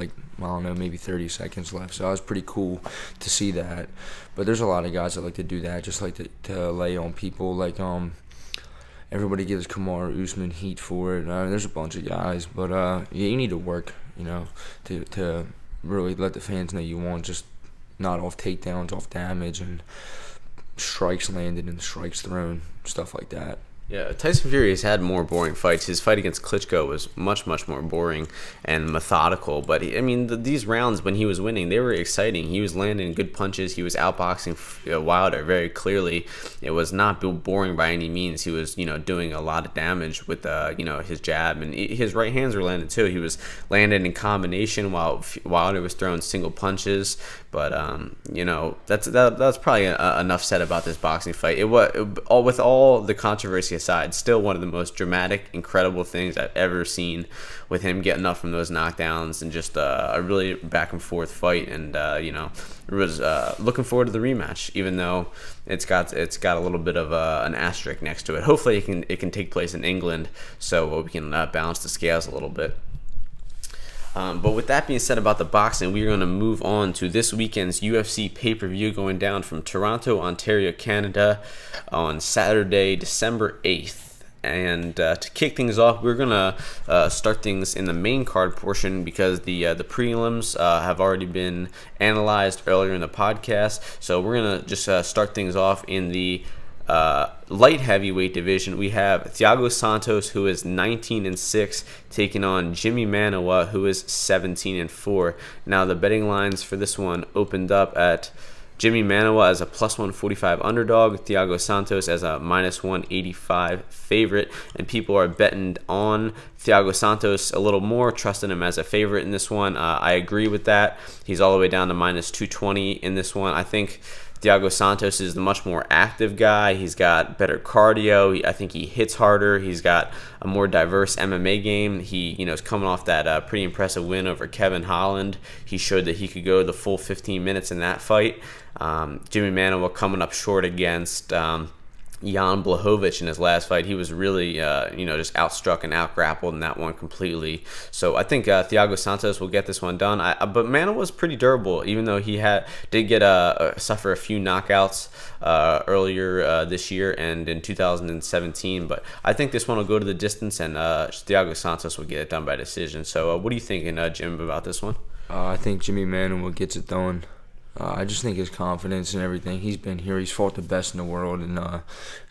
maybe 30 seconds left. So that was pretty cool to see that. But there's a lot of guys that like to do that, just like to lay on people. Everybody gives Kamaru Usman heat for it. There's a bunch of guys, but yeah, you need to work, to really let the fans know you won, just not off takedowns, off damage, and strikes landed and strikes thrown, stuff like that. Yeah, Tyson Fury has had more boring fights. His fight against Klitschko was much, much more boring and methodical. But, these rounds when he was winning, they were exciting. He was landing good punches. He was outboxing Wilder very clearly. It was not boring by any means. He was, doing a lot of damage with, his jab. And his right hands were landed, too. He was landing in combination while Wilder was throwing single punches. But, that's probably enough said about this boxing fight. With all the controversy aside, still one of the most dramatic, incredible things I've ever seen, with him getting up from those knockdowns and just a really back and forth fight. And was looking forward to the rematch, even though it's got a little bit of an asterisk next to it. Hopefully, it can take place in England, so we can balance the scales a little bit. But with that being said about the boxing, we're going to move on to this weekend's UFC pay-per-view going down from Toronto, Ontario, Canada on Saturday, December 8th. And to kick things off, we're going to start things in the main card portion because the prelims have already been analyzed earlier in the podcast. So we're going to just start things off in the light heavyweight division. We have Thiago Santos, who is 19-6, taking on Jimmy Manuwa, who is 17-4. Now the betting lines for this one opened up at Jimmy Manuwa as a plus 145 underdog, Thiago Santos as a minus 185 favorite, and people are betting on Thiago Santos a little more, trusting him as a favorite in this one. I agree with that. He's all the way down to minus 220 in this one. I think Thiago Santos is the much more active guy. He's got better cardio. I think he hits harder. He's got a more diverse MMA game. He, is coming off that pretty impressive win over Kevin Holland. He showed that he could go the full 15 minutes in that fight. Jimmy Manuwa coming up short against Jan Blachowicz in his last fight. He was really, just outstruck and outgrappled in that one completely. So I think Thiago Santos will get this one done. But Manuwa was pretty durable, even though he did suffer a few knockouts earlier this year and in 2017. But I think this one will go to the distance, and Thiago Santos will get it done by decision. So what are you thinking, Jim, about this one? I think Jimmy Manuwa gets it done. I just think his confidence and everything. He's been here. He's fought the best in the world, and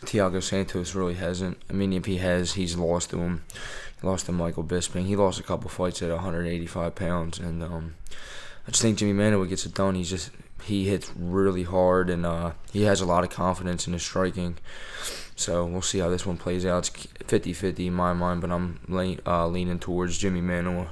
Thiago Santos really hasn't. I mean, if he has, he's lost to him. He lost to Michael Bisping. He lost a couple fights at 185 pounds, and I just think Jimmy Manuwa gets it done. He hits really hard, and he has a lot of confidence in his striking. So we'll see how this one plays out. It's 50-50 in my mind, but I'm leaning towards Jimmy Manuwa.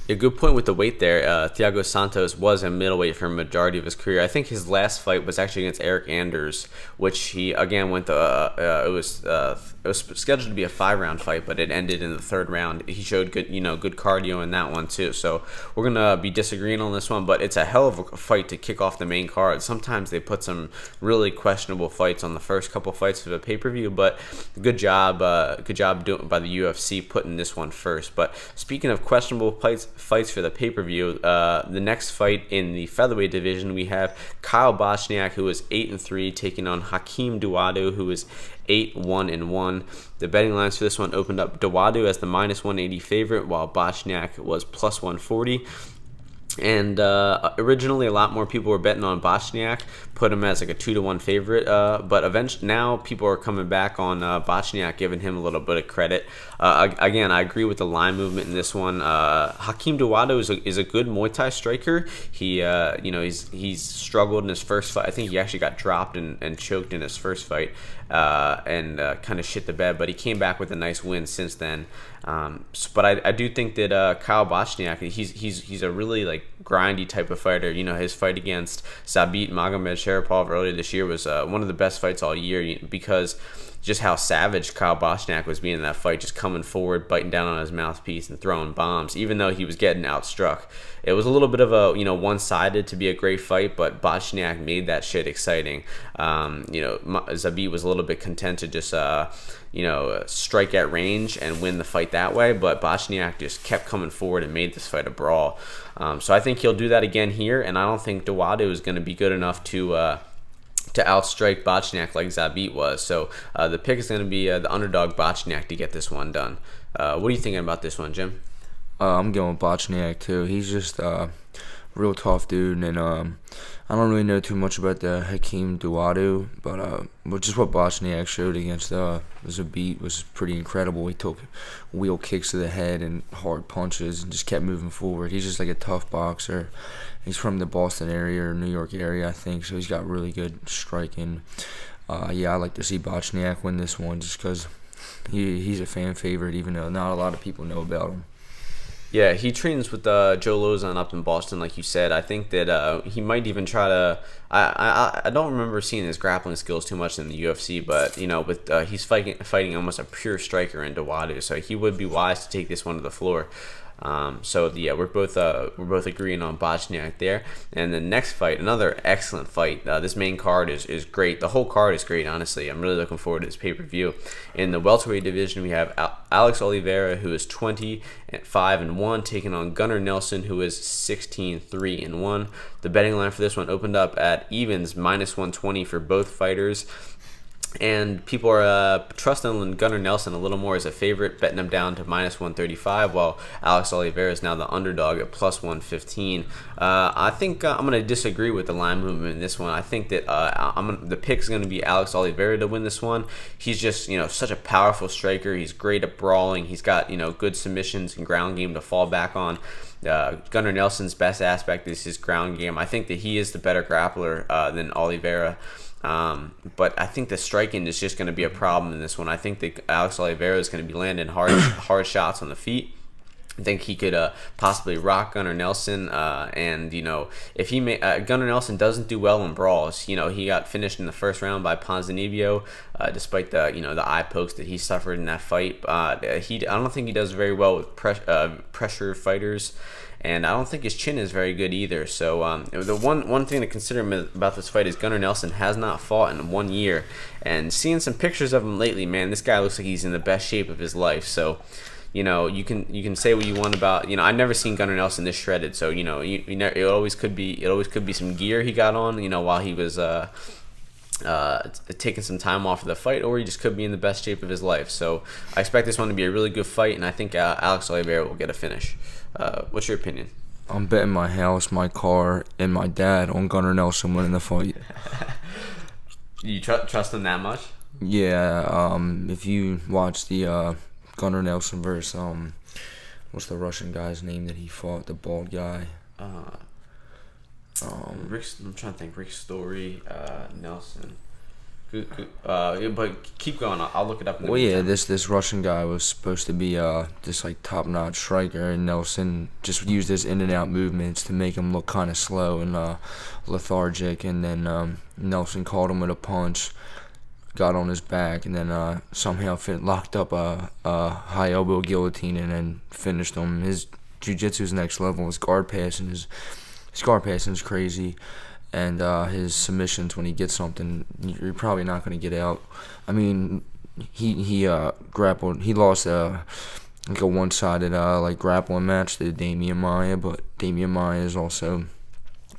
A good point with the weight there. Thiago Santos was a middleweight for a majority of his career. I think his last fight was actually against Eric Anders, which he again went to. It was scheduled to be a 5-round fight, but it ended in the 3rd round. He showed good cardio in that one too. So we're gonna be disagreeing on this one, but it's a hell of a fight to kick off the main card. Sometimes they put some really questionable fights on the first couple fights of a pay-per-view, but good job doing by the UFC putting this one first. But speaking of questionable fights for the pay-per-view, the next fight in the featherweight division, we have Kyle Bochniak, who is 8-3, taking on Hakeem Dawodu, who is 8-1-1. The betting lines for this one opened up Dawodu as the minus 180 favorite, while Bochniak was plus 140. And originally, a lot more people were betting on Bochniak, put him as like a 2-1 favorite. But eventually, now people are coming back on Bochniak, giving him a little bit of credit. Again, I agree with the line movement in this one. Hakeem Dawodu is a good Muay Thai striker. He's struggled in his first fight. I think he actually got dropped and choked in his first fight. And kind of shit the bed, but he came back with a nice win since then. But I do think that Kyle Bochniak, he's a really grindy type of fighter. His fight against Zabit Magomedsharipov earlier this year was one of the best fights all year because just how savage Kyle Bochniak was being in that fight, just coming forward, biting down on his mouthpiece and throwing bombs, even though he was getting outstruck. It was a little bit of a one-sided to be a great fight, but Bochniak made that shit exciting. Zabit was a little bit content to just strike at range and win the fight that way, but Bochniak just kept coming forward and made this fight a brawl. So I think he'll do that again here, and I don't think Dawodu is going to be good enough to outstrike Bochniak like Zabit was. So the pick is going to be the underdog Bochniak to get this one done. What are you thinking about this one, Jim? I'm going with Bochniak too. He's just real tough dude, and I don't really know too much about the Hakeem Duadu, but just what Bosniak showed against Zabit was pretty incredible. He took wheel kicks to the head and hard punches and just kept moving forward. He's just like a tough boxer. He's from the Boston area or New York area, I think, so he's got really good striking. Yeah, I like to see Bosniak win this one just because he's a fan favorite, even though not a lot of people know about him. Yeah, he trains with Joe Lozon up in Boston, like you said. I think that he might even try to. I don't remember seeing his grappling skills too much in the UFC, but he's fighting almost a pure striker in Duadu, so he would be wise to take this one to the floor. So yeah, we're both agreeing on Bosniak there. And the next fight, another excellent fight. This main card is great. The whole card is great, honestly. I'm really looking forward to this pay-per-view. In the welterweight division, we have Alex Oliveira, who is 20-5-1, taking on Gunnar Nelson, who is 16-3-1. The betting line for this one opened up at evens, -120 for both fighters. And people are trusting Gunnar Nelson a little more as a favorite, betting him down to -135, while Alex Oliveira is now the underdog at +115. I think I'm going to disagree with the line movement in this one. I think that the pick is going to be Alex Oliveira to win this one. He's just such a powerful striker. He's great at brawling. He's got good submissions and ground game to fall back on. Gunnar Nelson's best aspect is his ground game. I think that he is the better grappler than Oliveira. But I think the striking is just going to be a problem in this one. I think that Alex Oliveira is going to be landing hard shots on the feet. I think he could possibly rock Gunnar Nelson, and if Gunnar Nelson doesn't do well in brawls, he got finished in the first round by Ponzinibbio, despite the eye pokes that he suffered in that fight. I don't think he does very well with pressure fighters. And I don't think his chin is very good either. So the one thing to consider about this fight is Gunnar Nelson has not fought in 1 year. And seeing some pictures of him lately, man, this guy looks like he's in the best shape of his life. So, you can say what you want about. I've never seen Gunnar Nelson this shredded. So it always could be some gear he got on. While he was taking some time off of the fight, or he just could be in the best shape of his life. So I expect this one to be a really good fight, and I think Alex Oliveira will get a finish. What's your opinion? I'm betting my house, my car, and my dad on Gunnar Nelson winning the fight. You trust him that much? Yeah. If you watch the Gunnar Nelson versus what's the Russian guy's name that he fought? The bald guy. I'm trying to think. Rick Story, Nelson. But keep going. I'll look it up. This Russian guy was supposed to be this like top-notch striker, and Nelson just used his in and out movements to make him look kind of slow and lethargic. And then Nelson caught him with a punch, got on his back, and then somehow locked up a high elbow guillotine and then finished him. His jiu-jitsu is next level. His guard passing is crazy. And his submissions, when he gets something, you're probably not going to get out. I mean, he grappled. He lost a one-sided grappling match to Damian Maia, but Damian Maia is also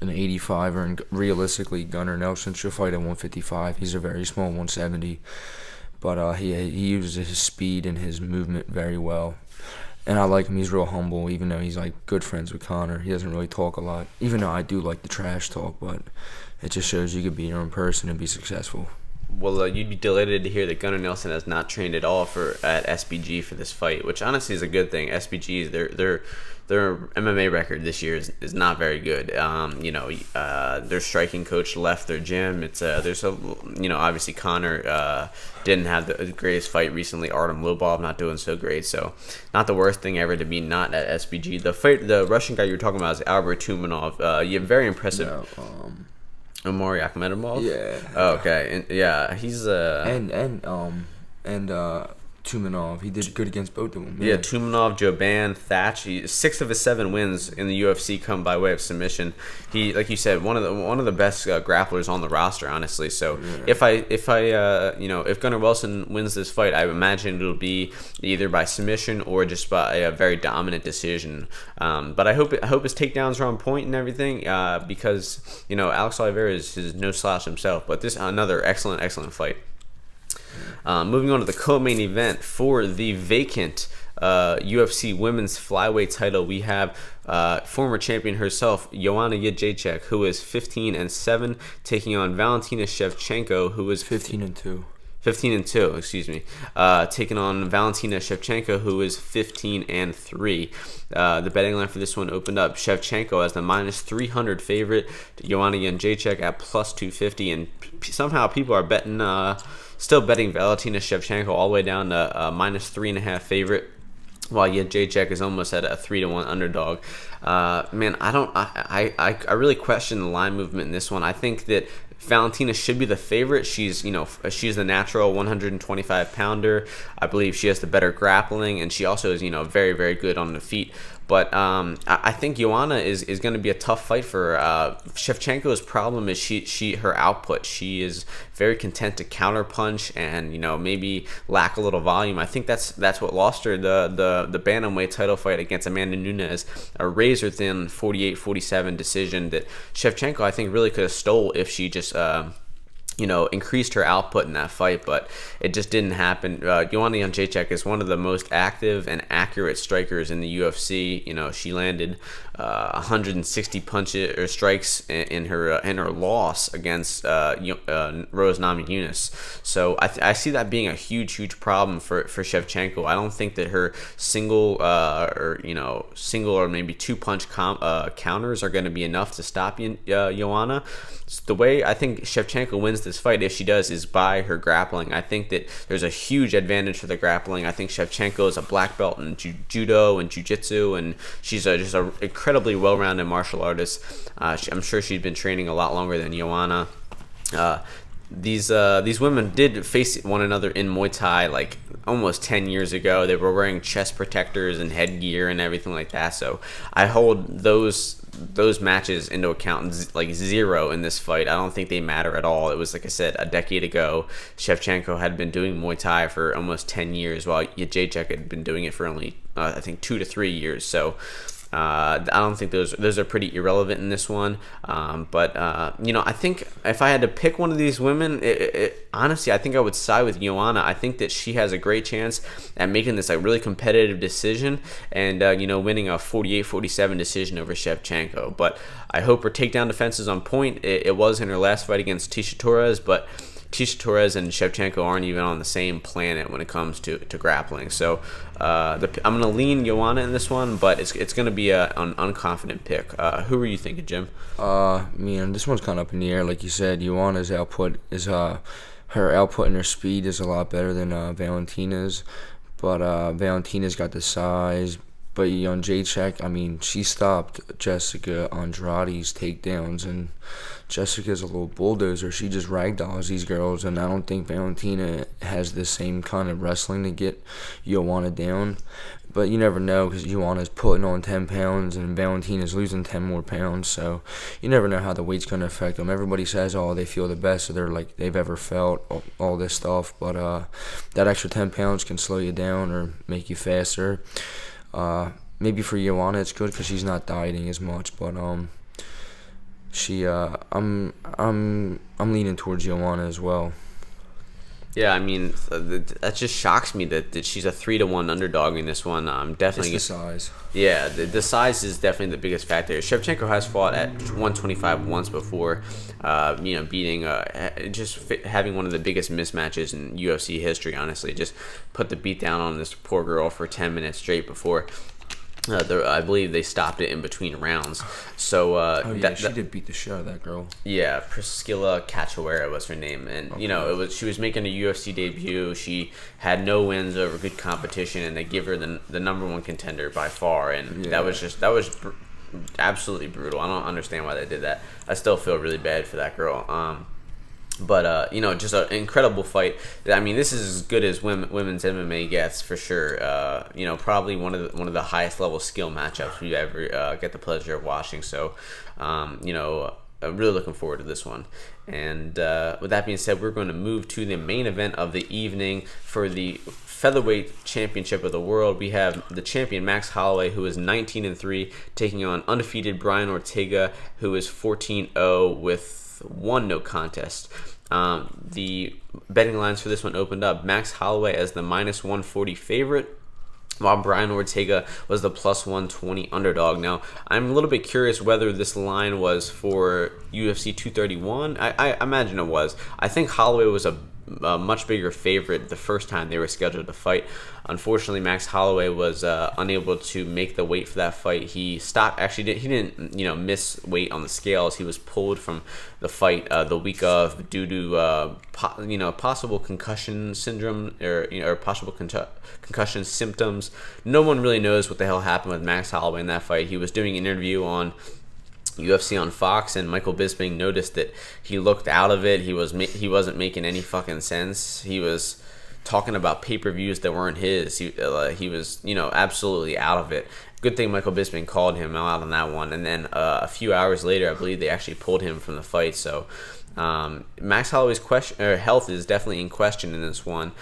an 85er, and realistically, Gunnar Nelson should fight at 155. He's a very small 170, but he uses his speed and his movement very well. And I like him. He's real humble, even though he's good friends with Conor. He doesn't really talk a lot, even though I do like the trash talk, but it just shows you could be your own person and be successful. Well, you'd be delighted to hear that Gunnar Nelson has not trained at all at SBG for this fight, which honestly is a good thing. SBG, their MMA record this year is not very good. Their striking coach left their gym. Obviously Conor didn't have the greatest fight recently. Artem Lobov not doing so great, so not the worst thing ever to be not at SBG. The Russian guy you were talking about is Albert Tumanov. You have very impressive. No, Omari Akhmedov? Yeah. Oh, okay. And yeah, he's Tumanov. He did good against both of them. Yeah, Tumanov, Joban, Thatch. 6 of his 7 wins in the UFC come by way of submission. He, like you said, one of the best grapplers on the roster, honestly. So yeah. If Gunnar Nelson wins this fight, I imagine it'll be either by submission or just by a very dominant decision. But I hope his takedowns are on point and everything, because Alex Oliveira is no slouch himself. But this another excellent fight. Moving on to the co-main event for the vacant UFC women's flyweight title, we have former champion herself, Joanna Jędrzejczyk, who is 15-7, taking on Valentina Shevchenko, who is 15-2. 15-2, excuse me, taking on Valentina Shevchenko, who is 15-3. The betting line for this one opened up Shevchenko as the -300 favorite, Joanna Jędrzejczyk at +250, and somehow people are betting, still betting Valentina Shevchenko all the way down to -3.5 favorite, while Jędrzejczyk is almost at a 3-1 underdog. Man, I really question the line movement in this one. I think that Valentina should be the favorite. She's the natural 125 pounder. I believe she has the better grappling, and she also is very, very good on the feet. But I think Joanna is going to be a tough fight for her. Shevchenko's problem is her output. She is very content to counterpunch and maybe lack a little volume. I think that's what lost her the bantamweight title fight against Amanda Nunes, a razor thin 48-47 decision that Shevchenko I think really could have stole if she just increased her output in that fight, but it just didn't happen. Joanna Jędrzejczyk is one of the most active and accurate strikers in the UFC. She landed 160 punches or strikes in her loss against Rose Namajunas. So I see that being a huge problem for Shevchenko. I don't think that her single or maybe 2-punch counters are going to be enough to stop Joanna. The way I think Shevchenko wins this fight, if she does, is by her grappling. I think that there's a huge advantage for the grappling. I think Shevchenko is a black belt in judo and jiu-jitsu, and she's just an incredibly well-rounded martial artist. I'm sure she's been training a lot longer than Joanna. These women did face one another in Muay Thai like almost 10 years ago. They were wearing chest protectors and headgear and everything like that. So I hold those matches into account like zero in this fight. I don't think they matter at all. It was, like I said, a decade ago. Shevchenko had been doing Muay Thai for almost 10 years, while Jędrzejczyk had been doing it for only I think 2 to 3 years. So I don't think those are pretty irrelevant in this one. But I think if I had to pick one of these women, honestly, I think I would side with Joanna. I think that she has a great chance at making this really competitive decision and winning a 48-47 decision over Shevchenko. But I hope her takedown defense is on point. It was in her last fight against Tecia Torres, but Tecia Torres and Shevchenko aren't even on the same planet when it comes to grappling. So I'm going to lean Joanna in this one, but it's going to be an unconfident pick. Who were you thinking, Jim? This one's kind of up in the air. Like you said, Joanna's output is her output and her speed is a lot better than Valentina's. But Valentina's got the size. But Jędrzejczyk, she stopped Jessica Andrade's takedowns, and Jessica's a little bulldozer. She just ragdolls these girls, and I don't think Valentina has the same kind of wrestling to get Joanna down. But you never know, because Joanna's putting on 10 pounds and Valentina's losing 10 more pounds, so you never know how the weight's going to affect them. Everybody says, they feel the best they've ever felt, all this stuff, but that extra 10 pounds can slow you down or make you faster. Maybe for Joanna it's good because she's not dieting as much, but I'm leaning towards Joanna as well. Yeah, that just shocks me that she's a 3-1 underdog in this one. Definitely it's the size. Yeah, the size is definitely the biggest factor. Shevchenko has fought at 125 once before, beating having one of the biggest mismatches in UFC history. Honestly, just put the beat down on this poor girl for 10 minutes straight before. I believe they stopped it in between rounds. So she did beat the shit out of that girl. Yeah, Priscilla Cachoeira was her name, and she was making a UFC debut. She had no wins over good competition, and they give her the number one contender by far, and that was absolutely brutal. I don't understand why they did that. I still feel really bad for that girl. But just an incredible fight. This is as good as women's MMA gets for sure. Probably one of the highest level skill matchups we ever get the pleasure of watching. So, I'm really looking forward to this one. And with that being said, we're going to move to the main event of the evening for the featherweight championship of the world. We have the champion Max Holloway, who is 19-3, taking on undefeated Brian Ortega, who is 14-0 with 1 no contest. The betting lines for this one opened up Max Holloway as the -140 favorite, while Brian Ortega was the plus 120 underdog. Now, I'm a little bit curious whether this line was for UFC 231. I imagine it was. I think Holloway was a much bigger favorite the first time they were scheduled to fight. Unfortunately, Max Holloway was unable to make the weight for that fight. He stopped. Actually, he didn't miss weight on the scales. He was pulled from the fight the week of due to possible concussion syndrome or possible concussion symptoms. No one really knows what the hell happened with Max Holloway in that fight. He was doing an interview on UFC on Fox, and Michael Bisping noticed that he looked out of it. He wasn't making any fucking sense. He was talking about pay-per-views that weren't his. He was absolutely out of it. Good thing Michael Bisping called him out on that one, and then a few hours later, I believe they actually pulled him from the fight. So Max Holloway's health is definitely in question in this one.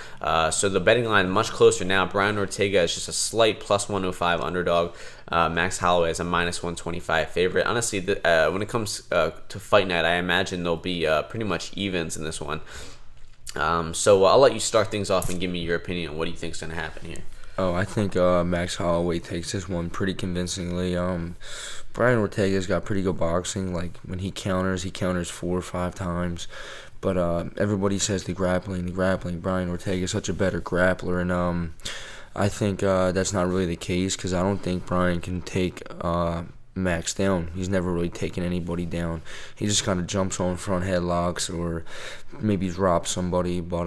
So the betting line is much closer now. Brian Ortega is just a slight plus 105 underdog. Max Holloway is a minus 125 favorite. Honestly, when it comes to fight night, I imagine there'll be pretty much evens in this one. So I'll let you start things off and give me your opinion on what do you think is going to happen here. Oh, I think Max Holloway takes this one pretty convincingly. Brian Ortega's got pretty good boxing. Like, when he counters 4 or 5 times. But everybody says the grappling. Brian Ortega's such a better grappler, and I think that's not really the case, because I don't think Brian can take Max down. He's never really taken anybody down. He just kind of jumps on front headlocks or maybe drops somebody, but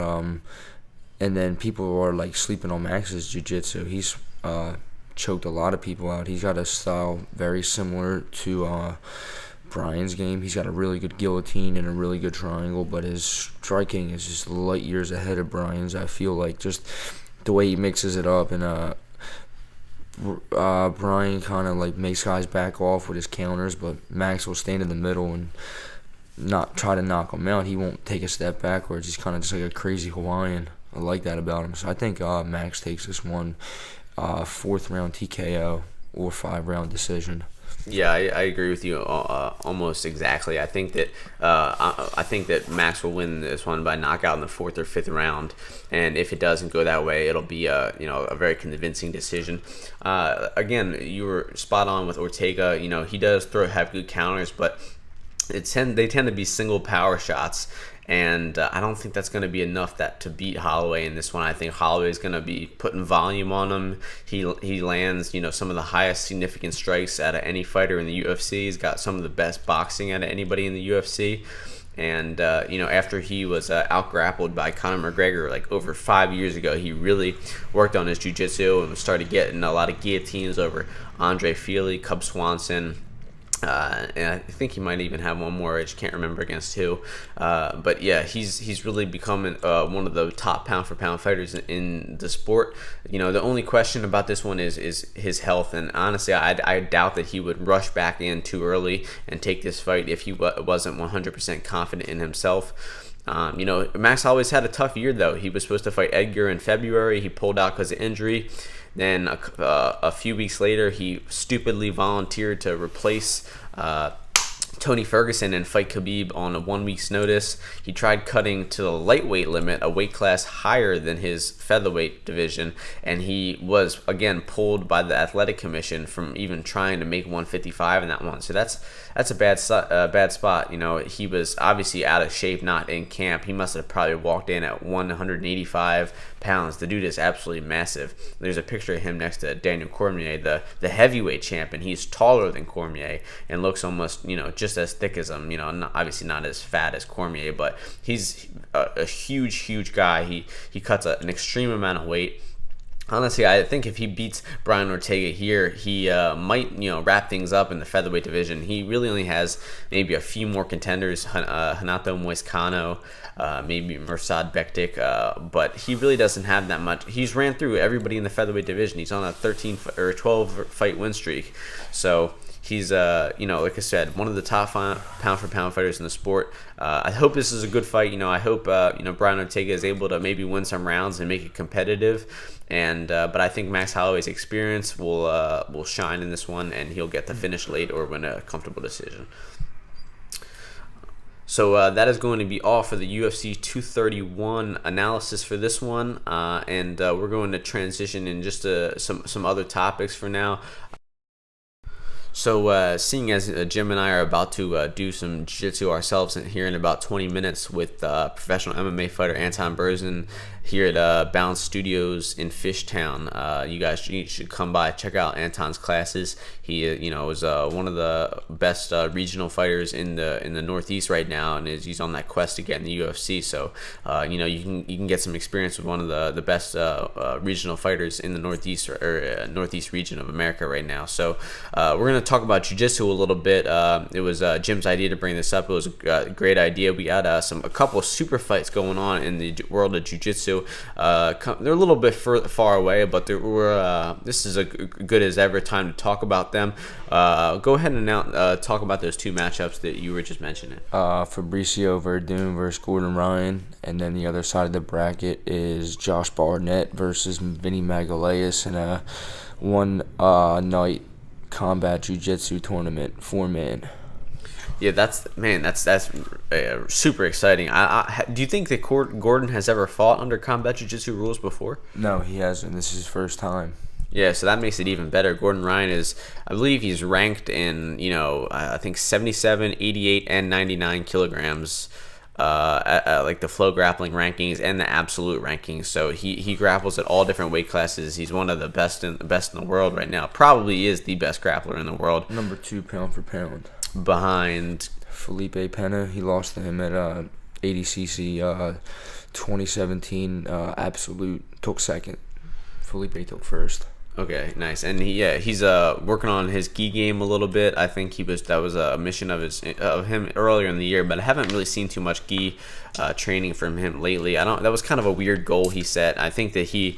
and then people are like sleeping on Max's jiu-jitsu. He's choked a lot of people out. He's got a style very similar to Brian's game. He's got a really good guillotine and a really good triangle, but his striking is just light years ahead of Brian's. I feel like just the way he mixes it up, and Brian kind of like makes guys back off with his counters, but Max will stand in the middle and not try to knock him out. He won't take a step backwards. He's kind of just like a crazy Hawaiian. I like that about him. So I think Max takes this one 4th round TKO or 5-round decision. Yeah, I agree with you almost exactly. I think that Max will win this one by knockout in the 4th or 5th round, and if it doesn't go that way, it'll be a very convincing decision. Again, you were spot on with Ortega. He does have good counters, but they tend to be single power shots. And I don't think that's going to be enough to beat Holloway in this one. I think Holloway is going to be putting volume on him. He lands, some of the highest significant strikes out of any fighter in the UFC. He's got some of the best boxing out of anybody in the UFC. And, after he was out-grappled by Conor McGregor like over 5 years ago, he really worked on his jiu-jitsu and started getting a lot of guillotines over Andre Fili, Cub Swanson. And I think he might even have one more. I just can't remember against who. But yeah, he's really becoming one of the top pound-for-pound fighters in the sport. The only question about this one is his health. And honestly, I doubt that he would rush back in too early and take this fight if he wasn't 100% confident in himself. Max always had a tough year, though. He was supposed to fight Edgar in February. He pulled out because of injury. Then a few weeks later, he stupidly volunteered to replace Tony Ferguson and fight Khabib on a 1 week's notice. He tried cutting to the lightweight limit, a weight class higher than his featherweight division, and he was again pulled by the athletic commission from even trying to make 155 in that one. So that's a bad spot. He was obviously out of shape, not in camp. He must have probably walked in at 185 pounds. The dude is absolutely massive. There's a picture of him next to Daniel Cormier, the heavyweight champion. He's taller than Cormier and looks almost, just as thick as him. Obviously not as fat as Cormier, but he's a huge guy. He cuts an extreme amount of weight. Honestly, I think if he beats Brian Ortega here, he might, wrap things up in the featherweight division. He really only has maybe a few more contenders, Renato Moicano, maybe Mirsad Bektik, but he really doesn't have that much. He's ran through everybody in the featherweight division. He's on a 13 or 12 fight win streak, so he's, like I said, one of the top pound-for-pound fighters in the sport. I hope this is a good fight. I hope, Brian Ortega is able to maybe win some rounds and make it competitive. And but I think Max Holloway's experience will shine in this one, and he'll get the finish late or win a comfortable decision. So that is going to be all for the UFC 231 analysis for this one, and we're going to transition in just some other topics for now. So seeing as Jim and I are about to do some jiu-jitsu ourselves here in about 20 minutes with professional MMA fighter Anton Berzin here at Balance Studios in Fishtown, you guys should come by, check out Anton's classes. He is one of the best regional fighters in the Northeast right now, and he's on that quest to get in the UFC. So you can get some experience with one of the best regional fighters in the Northeast or Northeast region of America right now. So we're going to talk about jiu-jitsu a little bit. It was Jim's idea to bring this up. It was a great idea. We got a couple of super fights going on in the world of jiu-jitsu. They're a little bit far away, but this is a good as ever time to talk about them. Go ahead and talk about those two matchups that you were just mentioning. Fabricio Verdun versus Gordon Ryan, and then the other side of the bracket is Josh Barnett versus Vinny Magalhaes in a one-night combat jiu-jitsu tournament, 4-man. Yeah, that's super exciting. Do you think that Gordon has ever fought under combat jiu-jitsu rules before? No, he hasn't. This is his first time. Yeah, so that makes it even better. Gordon Ryan I believe he's ranked in, I think 77, 88, and 99 kilograms. At like the flow grappling rankings and the absolute rankings. So he grapples at all different weight classes. He's one of the best in the world right now. Probably is the best grappler in the world. Number 2 pound for pound. Behind Felipe Pena. He lost to him at ADCC 2017. Absolute took second. Felipe took first. Okay, nice. And he's working on his gi game a little bit. I think that was a mission of him earlier in the year, but I haven't really seen too much gi training from him lately. That was kind of a weird goal he set. I think that he's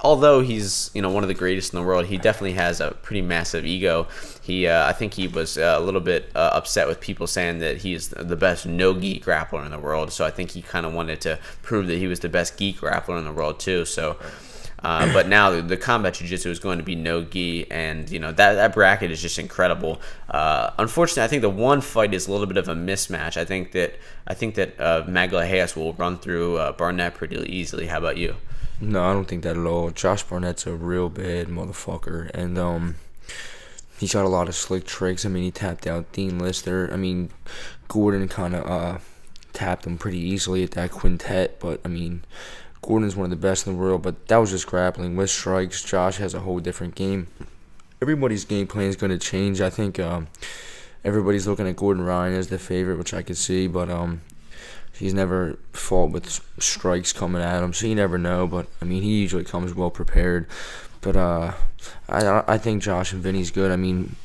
although he's one of the greatest in the world, he definitely has a pretty massive ego. I think he was a little bit upset with people saying that he's the best no-gi grappler in the world. So I think he kind of wanted to prove that he was the best gi grappler in the world too. So. But now the combat jiu-jitsu is going to be no gi, and that bracket is just incredible. Unfortunately, I think the one fight is a little bit of a mismatch. I think that Magalhaes will run through Barnett pretty easily. How about you? No, I don't think that at all. Josh Barnett's a real bad motherfucker, and he's got a lot of slick tricks. I mean, he tapped out Dean Lister. I mean, Gordon kind of tapped him pretty easily at that quintet, but I mean, Gordon's one of the best in the world, but that was just grappling. With strikes, Josh has a whole different game. Everybody's game plan is going to change. I think everybody's looking at Gordon Ryan as the favorite, which I could see, but he's never fought with strikes coming at him, so you never know. But, I mean, he usually comes well prepared. But I think Josh and Vinny's good. I mean,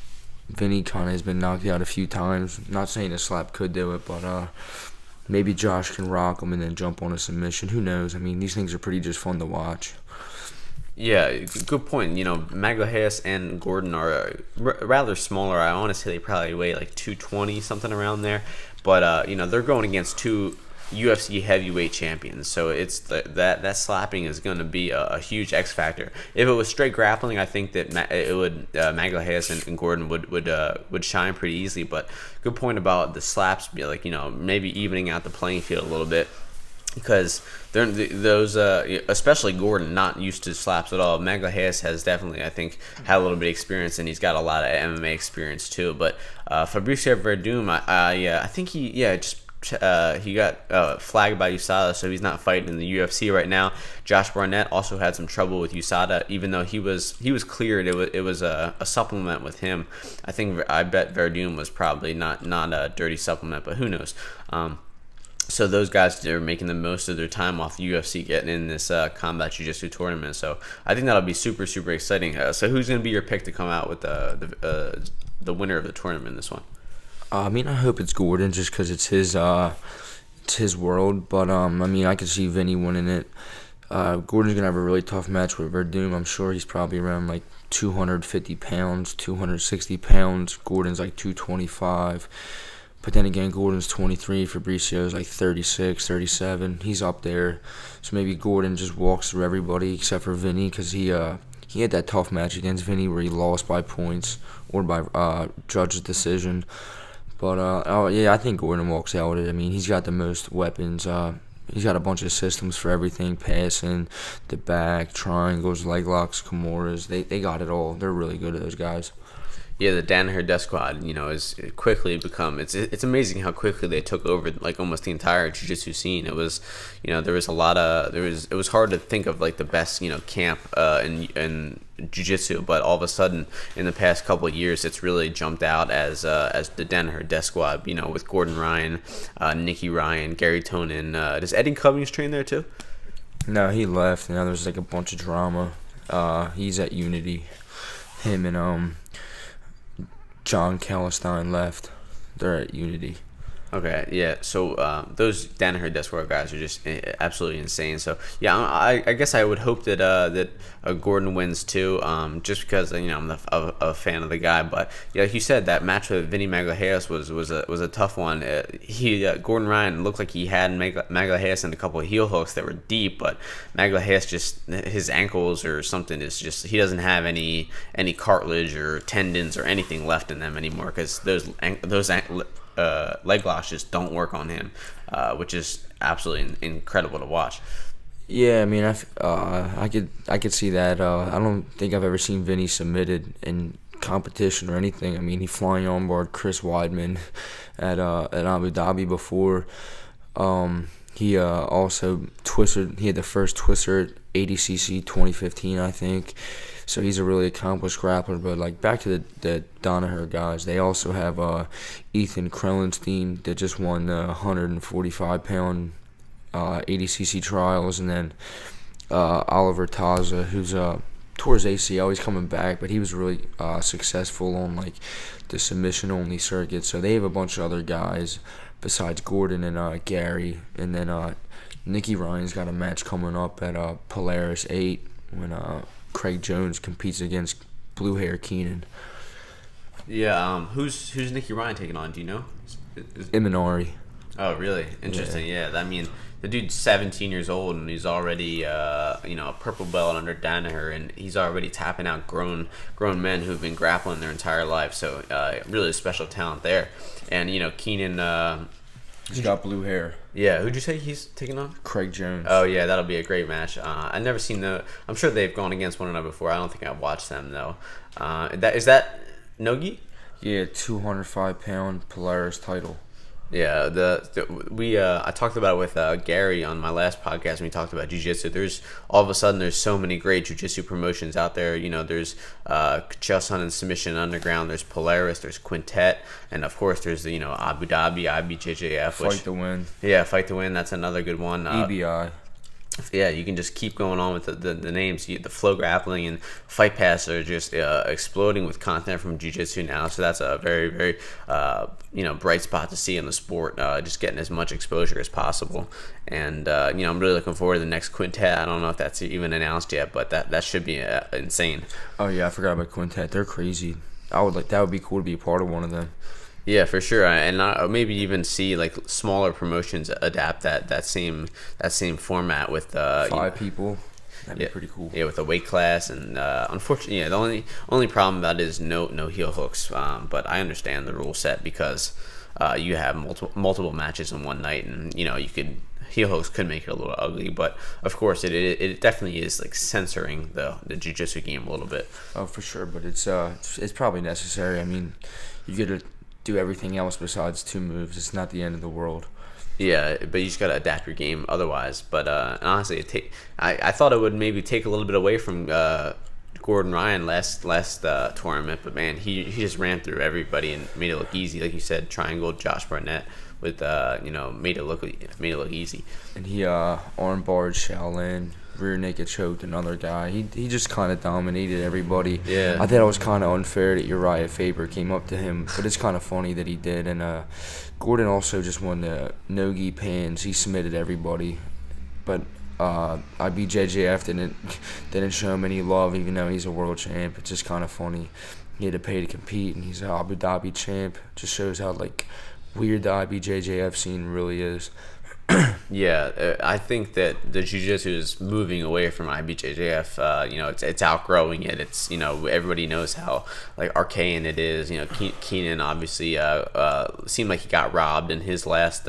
Vinny kind of has been knocked out a few times. Not saying a slap could do it, but maybe Josh can rock him and then jump on a submission. Who knows? I mean, these things are pretty just fun to watch. Yeah, good point. Magalhaes and Gordon are rather smaller. I want to say they probably weigh like 220, something around there. But, they're going against two UFC heavyweight champions. So it's that slapping is going to be a huge X factor. If it was straight grappling, I think that Magalhaes and Gordon would shine pretty easily. But good point about the slaps, be like maybe evening out the playing field a little bit, because those especially Gordon, not used to slaps at all. Magalhaes has definitely, I think, had a little bit of experience, and he's got a lot of MMA experience too. But Fabricio Verdun, I think he got flagged by USADA, so he's not fighting in the UFC right now. Josh Barnett also had some trouble with USADA, even though he was cleared. It was a supplement with him. I bet Verdun was probably not a dirty supplement, but who knows. So those guys are making the most of their time off the UFC, getting in this combat jiu-jitsu tournament. So I think that'll be super, super exciting. So who's going to be your pick to come out with the winner of the tournament in this one? I mean, I hope it's Gordon just because it's his world. But I mean, I could see Vinny winning it. Gordon's gonna have a really tough match with Verdun. I'm sure he's probably around like 250 pounds, 260 pounds. Gordon's like 225. But then again, Gordon's 23. Fabricio's like 36, 37. He's up there. So maybe Gordon just walks through everybody except for Vinny, because he had that tough match against Vinny where he lost by points or by judge's decision. But yeah, I think Gordon walks out with it. I mean, he's got the most weapons. He's got a bunch of systems for everything: passing, the back, triangles, leg locks, Kimuras. They got it all. They're really good at those guys. Yeah, the Danaher Death Squad, is quickly become. It's amazing how quickly they took over like almost the entire jiu-jitsu scene. It was, there was a lot of It was hard to think of like the best camp in jiu-jitsu, but all of a sudden in the past couple of years, it's really jumped out as the Danaher Death Squad. With Gordon Ryan, Nicky Ryan, Gary Tonin. Does Eddie Cummings train there too? No, he left. Now there's like a bunch of drama. He's at Unity. Him and John Calistine left. They're at Unity. Okay, yeah. So those Danaher Death Squad guys are just absolutely insane. So yeah, I guess I would hope that Gordon wins too. Just because I'm a fan of the guy. But yeah, like you said, that match with Vinny Magalhaes was a tough one. Gordon Ryan looked like he had Magalhaes in a couple of heel hooks that were deep, but Magalhaes just his ankles or something is just he doesn't have any cartilage or tendons or anything left in them anymore because those leg locks just don't work on him, which is absolutely incredible to watch. Yeah, I mean, I could see that. I don't think I've ever seen Vinny submitted in competition or anything. I mean, he flying on board Chris Weidman at Abu Dhabi before. He also twisted. He had the first twister at ADCC 2015, I think. So he's a really accomplished grappler. But like back to the Danaher guys, they also have Ethan Krellenstein that just won the 145-pound ADCC trials, and then Oliver Taza, who's tore his ACL. He's coming back, but he was really successful on like the submission-only circuit. So they have a bunch of other guys besides Gordon and Gary, and then Nicky Ryan's got a match coming up at Polaris 8 when Craig Jones competes against Blue Hair Keenan. Yeah, who's Nicky Ryan taking on? Do you know? Imanari. Oh, really? Interesting. Yeah, I mean, the dude's 17 years old and he's already a purple belt under Danaher, and he's already tapping out grown men who've been grappling their entire life. So really a special talent there. And Keenan. He's got blue hair. Yeah, who'd you say he's taking on? Craig Jones. Oh yeah, that'll be a great match. I've never seen I'm sure they've gone against one another before. I don't think I've watched them though. Is that Nogi? Yeah, 205-pound Polaris title. Yeah, I talked about it with Gary on my last podcast when we talked about jiu-jitsu. There's all of a sudden there's so many great jiu-jitsu promotions out there. There's Chael and Submission Underground. There's Polaris. There's Quintet, and of course there's the Abu Dhabi IBJJF. Fight to Win. Yeah, Fight to Win. That's another good one. EBI. Yeah, you can just keep going on with the names. The Flow Grappling and Fight Pass are just exploding with content from jiu-jitsu now. So that's a very, very bright spot to see in the sport. Just getting as much exposure as possible. And I'm really looking forward to the next Quintet. I don't know if that's even announced yet, but that should be insane. Oh yeah, I forgot about Quintet. They're crazy. That would be cool to be a part of one of them. Yeah, for sure, and maybe even see like smaller promotions adapt that same format with 5 people. That'd be pretty cool. Yeah, with a weight class, and unfortunately, the only problem about it is no heel hooks. But I understand the rule set because you have multiple matches in one night, and heel hooks could make it a little ugly. But of course, it definitely is like censoring the jiu-jitsu game a little bit. Oh, for sure, but it's probably necessary. I mean, you get to do everything else besides 2 moves. It's not the end of the world. Yeah, but you just gotta adapt your game otherwise. But honestly, I thought it would maybe take a little bit away from Gordon Ryan last tournament, but man, he just ran through everybody and made it look easy. Like you said, triangle Josh Barnett with made it look easy. And he armbarred Shaolin, rear naked choked another guy. He just kind of dominated everybody. Yeah. I thought it was kind of unfair that Uriah Faber came up to him, but it's kind of funny that he did. And Gordon also just won the no-gi pans. He submitted everybody, but IBJJF didn't show him any love, even though he's a world champ. It's just kind of funny. He had to pay to compete, and he's an Abu Dhabi champ. Just shows how like weird the IBJJF scene really is. Yeah, I think that the jiu-jitsu is moving away from IBJJF. It's outgrowing it. It's, everybody knows how like arcane it is. Keenan obviously seemed like he got robbed in his last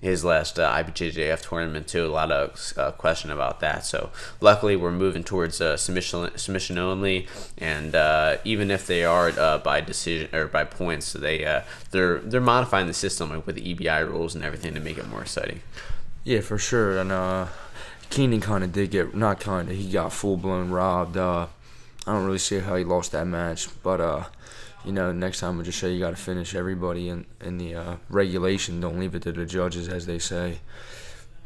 IBJJF tournament too. A lot of question about that. So luckily we're moving towards submission only, and even if they are by decision or by points, they're modifying the system like with the EBI rules and everything to make it more exciting. Yeah, for sure. And Keenan kind of did get, not kind of, he got full-blown robbed. I don't really see how he lost that match, but next time we'll just say you got to finish everybody in the regulation. Don't leave it to the judges, as they say.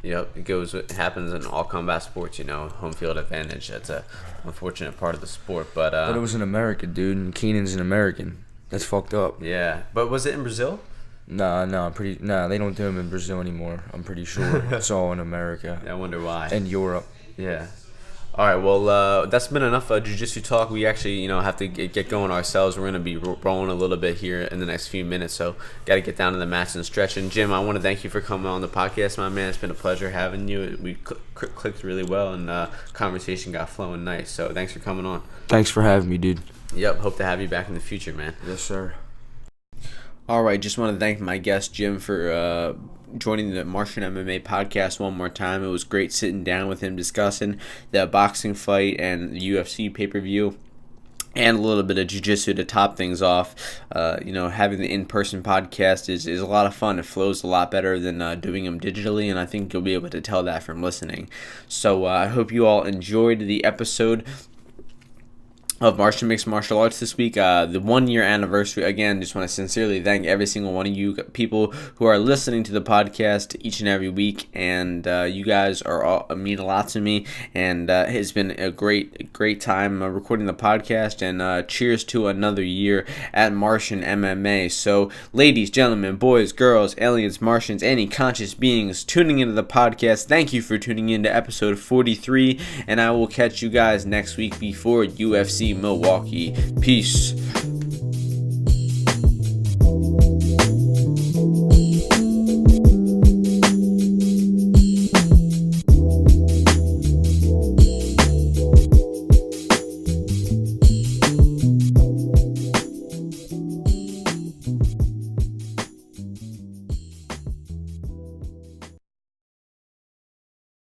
Yep, it happens in all combat sports, home field advantage. That's a unfortunate part of the sport, but it was in America, dude, and Keenan's an American. That's fucked up. Yeah, but was it in Brazil? Nah, they don't do them in Brazil anymore. I'm pretty sure it's all in America. Yeah, I wonder why. And Europe. Yeah. All right, well, that's been enough jiu-jitsu talk. We actually, have to get going ourselves. We're going to be rolling a little bit here in the next few minutes, so got to get down to the mats and stretching. Jim, I want to thank you for coming on the podcast, my man. It's been a pleasure having you. We clicked really well, and conversation got flowing nice, so thanks for coming on. Thanks for having me, dude. Yep, hope to have you back in the future, man. Yes, sir. All right, just want to thank my guest, Jim, for joining the Martian MMA podcast one more time. It was great sitting down with him discussing the boxing fight and the UFC pay-per-view and a little bit of jiu-jitsu to top things off. Having the in-person podcast is a lot of fun. It flows a lot better than doing them digitally, and I think you'll be able to tell that from listening. So I hope you all enjoyed the episode of Martian Mixed Martial Arts this week, the 1 year anniversary. Again, just want to sincerely thank every single one of you people who are listening to the podcast each and every week, and you guys mean a lot to me, and it's been a great time recording the podcast, and cheers to another year at Martian MMA. So ladies, gentlemen, boys, girls, aliens, Martians, any conscious beings tuning into the podcast, thank you for tuning in to episode 43, and I will catch you guys next week before UFC Milwaukee. Peace.